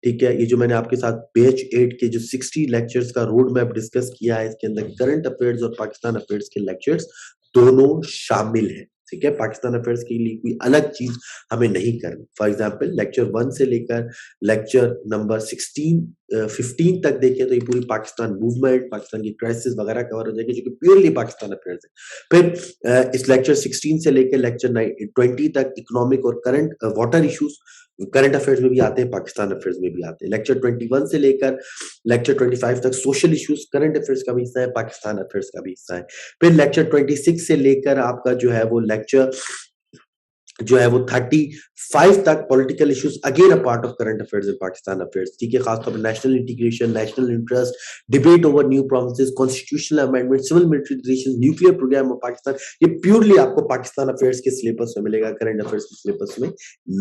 ठीक है, ये जो मैंने आपके साथ बैच 8 के जो 60 लेक्चर्स का रोड मैप डिस्कस किया है, इसके अंदर करंट अफेयर्स और पाकिस्तान अफेयर्स के लेक्चर्स दोनों शामिल हैं। ठीक है, पाकिस्तान अफेयर्स के लिए कोई अलग चीज हमें नहीं करनी। फॉर एग्जांपल लेक्चर 1 से लेकर लेक्चर नंबर 15 तक देखें तो ये पूरी पाकिस्तान मूवमेंट, पाकिस्तान की क्राइसिस वगैरह कवर हो जाएगी, जो कि प्योरली पाकिस्तान अफेयर्स है। फिर इस लेक्चर 16 से लेकर लेक्चर 20 तक इकोनॉमिक और current water issues current affairs में भी आते हैं, पाकिस्तान अफेयर्स में भी आते हैं। लेक्चर 21 से लेकर लेक्चर 25 तक सोशल इश्यूज करंट अफेयर्स का भी हिस्सा है, पाकिस्तान अफेयर्स का भी हिस्सा है। फिर लेक्चर 26 से लेकर आपका जो है वो लेक्चर जो है वो 35 तक political issues, again a part of current affairs in Pakistan affairs. ठीक है, खासतौर पर national integration, national interest, debate over new provinces, constitutional amendment, civil military relations, nuclear program of Pakistan, ये प्योरली आपको पाकिस्तान अफेयर्स के सिलेबस में मिलेगा, करंट अफेयर्स के सिलेबस में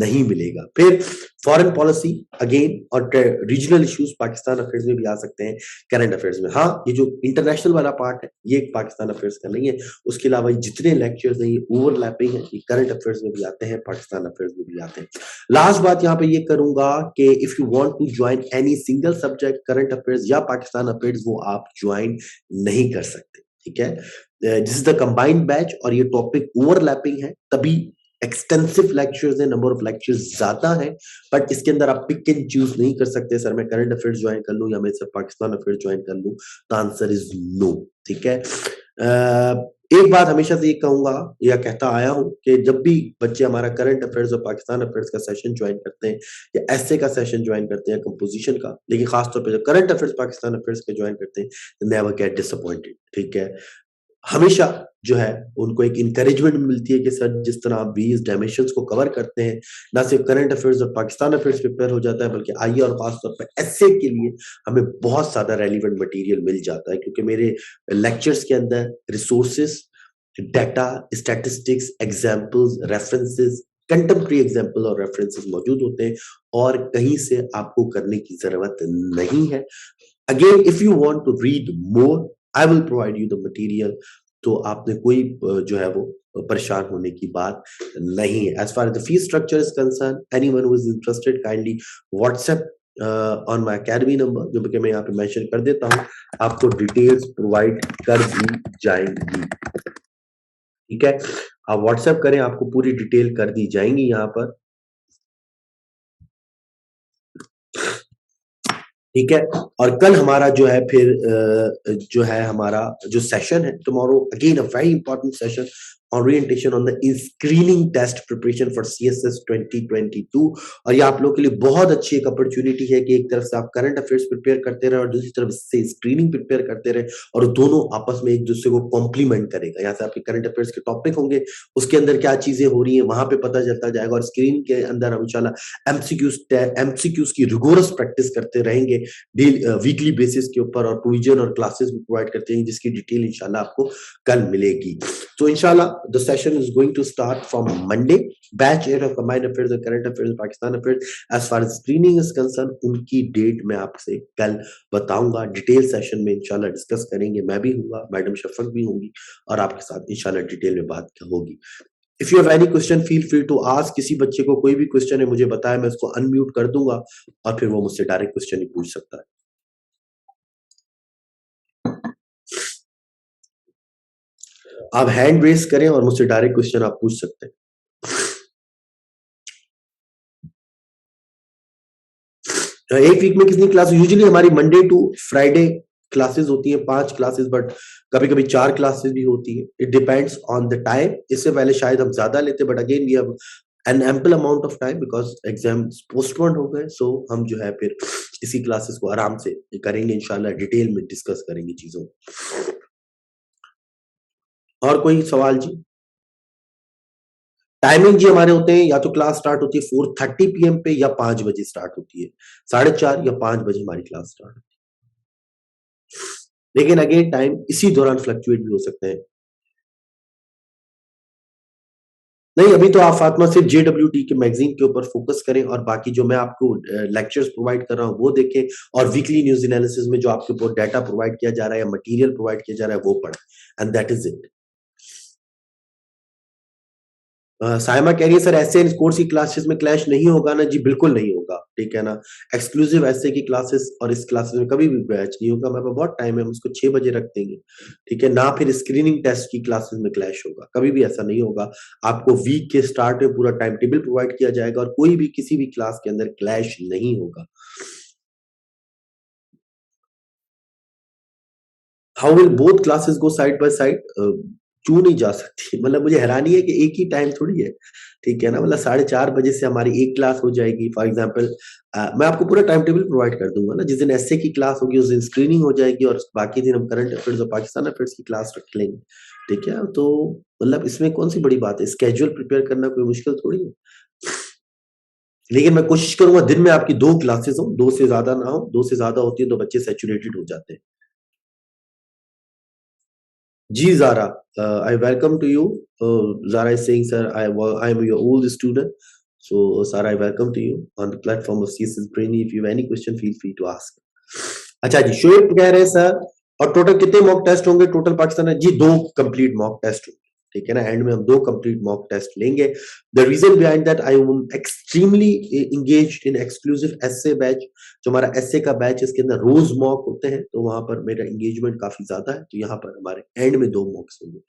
नहीं मिलेगा। फिर फॉरेन पॉलिसी अगेन और रीजनल इश्यूज पाकिस्तान अफेयर्स में भी आ सकते हैं करंट अफेयर्स में। हाँ, ये जो इंटरनेशनल वाला पार्ट है ये पाकिस्तान अफेयर्स का नहीं है, उसके अलावा जितने लेक्चर्स हैं ये ओवरलैपिंग है, ये करंट अफेयर्स में भी आते हैं, पाकिस्तान अफेयर्स में भी आते हैं। लास्ट बात यहाँ पे ये करूंगा कि if you want to join any single subject, current affairs या पाकिस्तान अफेयर्स, वो आप ज्वाइन नहीं कर सकते। ठीक है, this is the combined batch और ये टॉपिक ओवरलैपिंग है, तभी एक्सटेंसिव लेक्चर्स है, नंबर ऑफ लेक्चर्स ज्यादा है, बट इसके अंदर आप पिक एंड चूज नहीं कर सकते सर मैं करंट अफेयर्स ज्वाइन कर लूं या मैं सिर्फ पाकिस्तान अफेयर्स ज्वाइन कर लूं। The answer is no. ठीक है, एक बात हमेशा से ये कहूंगा या कहता आया हूं कि जब भी बच्चे हमारा करंट अफेयर्स और पाकिस्तान अफेयर्स का सेशन ज्वाइन करते हैं या एसए का सेशन ज्वाइन करते हैं, कंपोजिशन का, लेकिन खासतौर पर जब करंट अफेयर्स पाकिस्तान अफेयर्स का ज्वाइन करते हैं, नेवर गेट डिसअपॉइंटेड। ठीक है, हमेशा जो है उनको एक इंकरेजमेंट मिलती है कि सर जिस तरह आप 20 डायमेंशंस को कवर करते हैं, ना सिर्फ करंट अफेयर्स और पाकिस्तान अफेयर्स प्रिपेयर हो जाता है, बल्कि आईए और खासतौर पर एसए के लिए हमें बहुत ज्यादा रेलिवेंट मटेरियल मिल जाता है, क्योंकि मेरे लेक्चर्स के अंदर resources, data, statistics, examples, references, contemporary example और रेफरेंसेस मौजूद होते हैं और कहीं से आपको करने की जरूरत नहीं है। Again if you want to read more, I will provide you the material, तो आपने कोई जो है वो परेशान होने की बात नहीं है। As far as the fee structure is concerned, anyone who is interested kindly WhatsApp on my academy number, जो कि मैं यहाँ पे मेंशन कर देता हूँ, आपको डिटेल्स प्रोवाइड कर दी जाएंगी। ठीक है, आप व्हाट्सएप करें, आपको पूरी डिटेल कर दी जाएंगी यहाँ पर। ठीक है, और कल हमारा जो है फिर जो है हमारा जो सेशन है tomorrow, again a very important session, orientation on the screening test preparation for CSS 2022। और ये आप लोग के लिए बहुत अच्छी एक अपॉर्चुनिटी है कि एक तरफ से आप करंट अफेयर्स प्रिपेयर करते रहे और दूसरी तरफ से स्क्रीनिंग प्रिपेयर करते रहे, और दोनों आपस में एक दूसरे को कॉम्प्लीमेंट करेगा। यहाँ से आपके करंट अफेयर्स के टॉपिक होंगे, उसके अंदर क्या चीजें हो रही है वहां पे पता चलता जाएगा, और स्क्रीन के अंदर हम इंशाल्लाह एमसीक्यूज की रिगोरस प्रैक्टिस करते रहेंगे वीकली बेसिस के ऊपर, और प्रोविजन और क्लासेस भी प्रोवाइड करते हैं जिसकी डिटेल इंशाल्लाह आपको कल मिलेगी। So inshallah, the session is going to start from Monday. Batch 8 of Combined Affairs and Current Affairs, Pakistan Affairs. As far as screening is concerned, उनकी डेट मैं आपसे कल बताऊंगा। डिटेल सेशन में इंशाल्लाह डिस्कस करेंगे। मैं भी हूँगा, मैडम शफक भी होंगी, और आपके साथ इंशाल्लाह डिटेल में बात होगी। If you have any question feel free to ask. किसी बच्चे को कोई भी क्वेश्चन है मुझे बताया, मैं उसको अनम्यूट कर दूंगा और फिर वो मुझसे डायरेक्ट क्वेश्चन ही पूछ सकता है। आप हैंड रेस करें और मुझसे डायरेक्ट क्वेश्चन आप पूछ सकते हैं। एक वीक में कितनी क्लास? यूजुअली हमारी मंडे टू फ्राइडे क्लासेस होती हैं, 5 क्लासेस, बट कभी कभी 4 क्लासेस भी होती है। It depends on the time. इससे पहले शायद हम ज्यादा लेते, but again we have an ample amount of time because exam postpone हो गए। सो हम जो है फिर इसी क्लासेस को आराम से करेंगे, इंशाल्लाह डिटेल में डिस्कस करेंगे चीजों। और कोई सवाल जी? टाइमिंग जी हमारे होते हैं, या तो क्लास स्टार्ट होती है 4:30 PM पे, या 5 बजे स्टार्ट होती है। 4:30 या 5 बजे हमारी क्लास स्टार्ट होती है, लेकिन अगेन टाइम इसी दौरान फ्लक्चुएट भी हो सकते हैं। नहीं, अभी तो आप फातिमा सिर्फ JWT के मैगजीन के ऊपर फोकस करें, और बाकी जो मैं आपको लेक्चर्स प्रोवाइड कर रहा हूँ वो देखें, और वीकली न्यूज एनालिसिस में जो आपके ऊपर डाटा प्रोवाइड किया जा रहा है या मटेरियल प्रोवाइड किया जा रहा है वो पढ़ें, and that is it. Saima कह रही है सर ऐसे इन कोर्स की क्लासेस में क्लैश नहीं होगा ना? जी बिल्कुल नहीं होगा, ठीक है ना। एक्सक्लूसिव ऐसे की क्लासेस और इस क्लासेस में कभी भी बैच नहीं होगा। हमारे पास बहुत टाइम है, हम उसको 6 बजे रख देंगे, ठीक है ना। फिर स्क्रीनिंग टेस्ट की क्लासेस में क्लैश होगा, कभी भी ऐसा नहीं होगा। आपको वीक के स्टार्ट में पूरा टाइम टेबल प्रोवाइड किया जाएगा, और कोई भी किसी भी क्लास के अंदर क्लैश नहीं होगा। How will both classes go side by side? क्यों नहीं जा सकती? मतलब मुझे हैरानी है कि एक ही टाइम थोड़ी है, ठीक है ना। मतलब 4:30 बजे से हमारी एक क्लास हो जाएगी फॉर एग्जांपल। मैं आपको पूरा टाइम टेबल प्रोवाइड कर दूंगा ना। जिस दिन एसए की क्लास होगी उस दिन स्क्रीनिंग हो जाएगी, और बाकी दिन हम करंट अफेयर्स और पाकिस्तान अफेयर्स की क्लास रख लेंगे, ठीक है। तो मतलब इसमें कौन सी बड़ी बात है? स्केड्यूल प्रिपेयर करना कोई मुश्किल थोड़ी है। लेकिन मैं कोशिश करूंगा दिन में आपकी 2 क्लासेस हो, 2 से ज्यादा ना हो। 2 से ज्यादा होती है तो बच्चे सैचुरेटेड हो जाते हैं। Ji Zara, I welcome to you. Zara is saying, sir, I am your old student. So, Zara, I welcome to you on the platform of CSS Brainy. If you have any question, feel free to ask. अच्छा जी, शोएब कह रहे हैं sir, और total कितने mock test होंगे total Pakistan में? जी 2 complete mock test होंगे, ठीक है ना। एंड में हम 2 कंप्लीट मॉक टेस्ट लेंगे। The reason behind that I am extremely engaged in exclusive SA batch. जो हमारा एसए का बैच है इसके अंदर रोज मॉक होते हैं, तो वहां पर मेरा एंगेजमेंट काफी ज्यादा है। तो यहाँ पर हमारे एंड में 2 मॉक्स होंगे।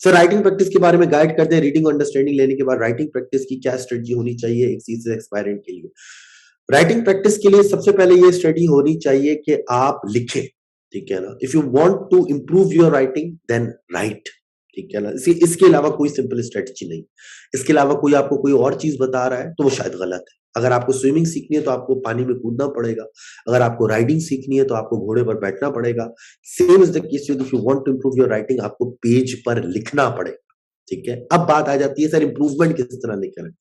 सर राइटिंग प्रैक्टिस के बारे में गाइड करते हैं। रीडिंग अंडरस्टैंडिंग लेने के बाद राइटिंग प्रैक्टिस की क्या स्ट्रेटजी होनी चाहिए एक चीज से एक्सपायरेंट के लिए? राइटिंग प्रैक्टिस के लिए सबसे पहले ये स्टडी होनी चाहिए कि आप लिखें, ठीक है ना। If you want to improve your writing then write, ठीक है ना। इसके अलावा कोई सिंपल स्ट्रेटजी नहीं। इसके अलावा कोई आपको कोई और चीज बता रहा है तो वो शायद गलत है। अगर आपको स्विमिंग सीखनी है तो आपको पानी में कूदना पड़ेगा। अगर आपको राइडिंग सीखनी है तो आपको घोड़े पर बैठना पड़ेगा। Same is the case if you want to improve your writing, आपको पेज पर लिखना पड़ेगा, ठीक है। अब बात आ जाती है सर इंप्रूवमेंट किस तरह लेकर आए?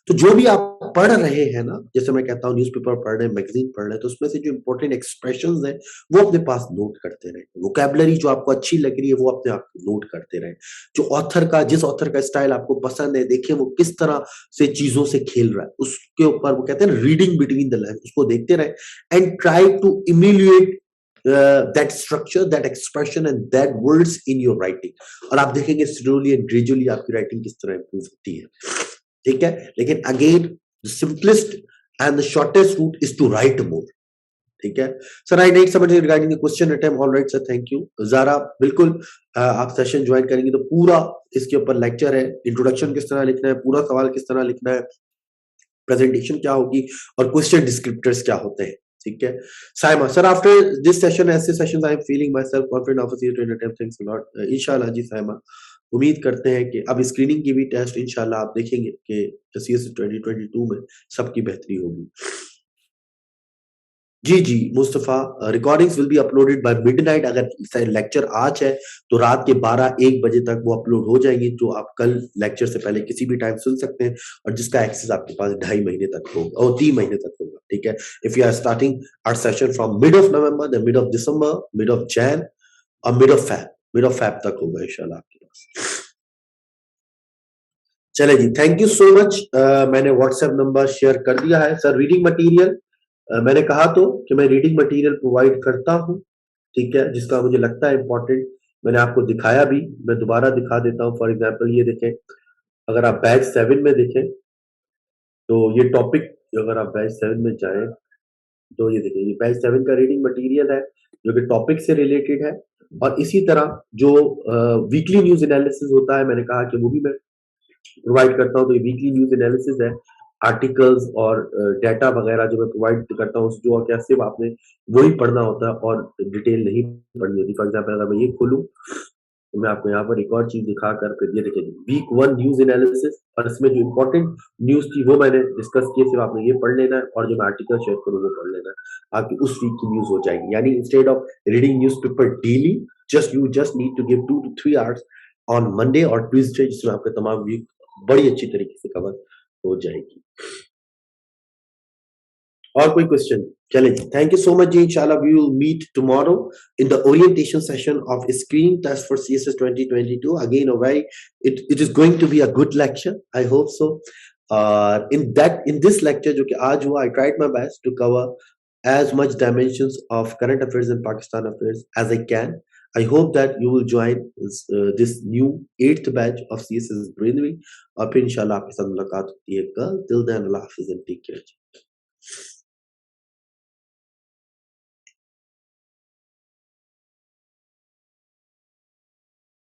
तो जो भी आप पढ़ रहे हैं ना, जैसे मैं कहता हूँ न्यूज़पेपर पढ़ रहे हैं, मैगजीन पढ़ रहे हैं, तो उसमें से जो इंपॉर्टेंट एक्सप्रेशंस हैं वो अपने पास नोट करते रहे। वोकैबुलरी जो आपको अच्छी लग रही है वो अपने आप नोट करते रहे। जो ऑथर का जिस ऑथर का स्टाइल आपको पसंद है, देखिए वो किस तरह से चीजों से खेल रहा है, उसके ऊपर वो कहते हैं रीडिंग बिटवीन द लाइन, उसको देखते रहे and try to emulate that structure, that expression and that words in your writing। और आप देखेंगे slowly and gradually आपकी राइटिंग किस तरह इंप्रूव होती है, ठीक है। लेकिन again the simplest and the shortest route is to write more, ठीक है। Sir I need somebody regarding the question attempt. Alright sir, thank you. Zara, बिल्कुल आप सेशन ज्वाइन करेंगे तो पूरा इसके ऊपर लेक्चर है। इंट्रोडक्शन किस तरह लिखना है, पूरा सवाल किस तरह लिखना है, प्रेजेंटेशन क्या होगी, और क्वेश्चन डिस्क्रिप्टर्स क्या होते हैं, ठीक है। Saima sir, after this session ऐसे sessions I am feeling my self confident of a serious attempt, thanks a lot. इंशाल्लाह जी साइमा, उम्मीद करते हैं कि अब स्क्रीनिंग की भी टेस्ट इंशाल्लाह आप देखेंगे कि सीएस 2022 में सबकी बेहतरी होगी। जी, जी, Mustafa recordings will be uploaded by midnight. अगर लेक्चर आज है, तो रात के 12-1 बजे तक वो अपलोड हो जाएँगी, जो आप कल लेक्चर से पहले किसी भी टाइम सुन सकते हैं और जिसका एक्सेस आपके पास 2.5 महीने तक होगा और 3 महीने तक होगा, ठीक है? If you are starting our session from mid of November, then mid of December, mid of Jan और मिड ऑफ फ़ेब तक होगा इंशाल्लाह आपके पास। चलिए जी, थैंक यू सो मच। मैंने व्हाट्सएप नंबर शेयर कर दिया है। सर रीडिंग मटीरियल मैंने कहा तो कि मैं रीडिंग मटीरियल प्रोवाइड करता हूँ, ठीक है? जिसका मुझे लगता है इम्पोर्टेंट, मैंने आपको दिखाया भी, मैं दोबारा दिखा देता हूँ। फॉर एग्ज़ाम्पल ये देखें, अगर आप बैच 7 में देखें, तो ये टॉपिक अगर आप बैच 7 में जाएँ, तो ये देखिए, ये बैच 7 का रीडिंग मटीरियल है, जो कि टॉपिक से रिलेटेड है और इसी तरह जो वीकली न्यूज़ एनालिसिस होता है, मैंने कहा कि वो भी मैं प्रोवाइड करता हूँ। तो ये वीकली न्यूज़ एनालिसिस है, आर्टिकल्स और डाटा वगैरह जो मैं प्रोवाइड करता हूँ, जो क्या सिर्फ़ आपने वही पढ़ना होता है और डिटेल नहीं पढ़नी होती। फॉर एग्ज़ाम्पल अगर मैं ये खोलूँ, तो मैं आपको यहाँ पर एक और चीज़ दिखाकर फिर ये देखिए, वीक 1 न्यूज़ एनालिसिस और इसमें जो इम्पोर्टेंट न्यूज़ थी वो मैंने डिस्कस की है, सिर्फ़ आपने ये पढ़ लेना है और जो मैं आर्टिकल शेयर करूँ वो पढ़ लेना है। आपकी उस वीक की न्यूज़ हो जाएगी। यानी instead of reading newspaper daily, just need to give 2 to 3 hours on Monday और ट्यूसडे, जिसमें आपका तमाम वीक बड़ी अच्छी तरीके से कवर हो जाएगी। और कोई क्वेश्चन? चलें जी, थैंक यू सो मच जी। इंशाल्लाह we will meet tomorrow in the orientation session of screening test for CSS 2022. Again, a very it is going to be a good lecture. I hope so. In this lecture जो कि आज हुआ, I tried my best to cover as much dimensions of current affairs and Pakistan affairs as I can. I hope that you will join this new 8th batch of CSS Brainwave और फिर इंशाल्लाह आपके साथ मुलाकात होती है कल। Till then, Allah Hafiz and take care.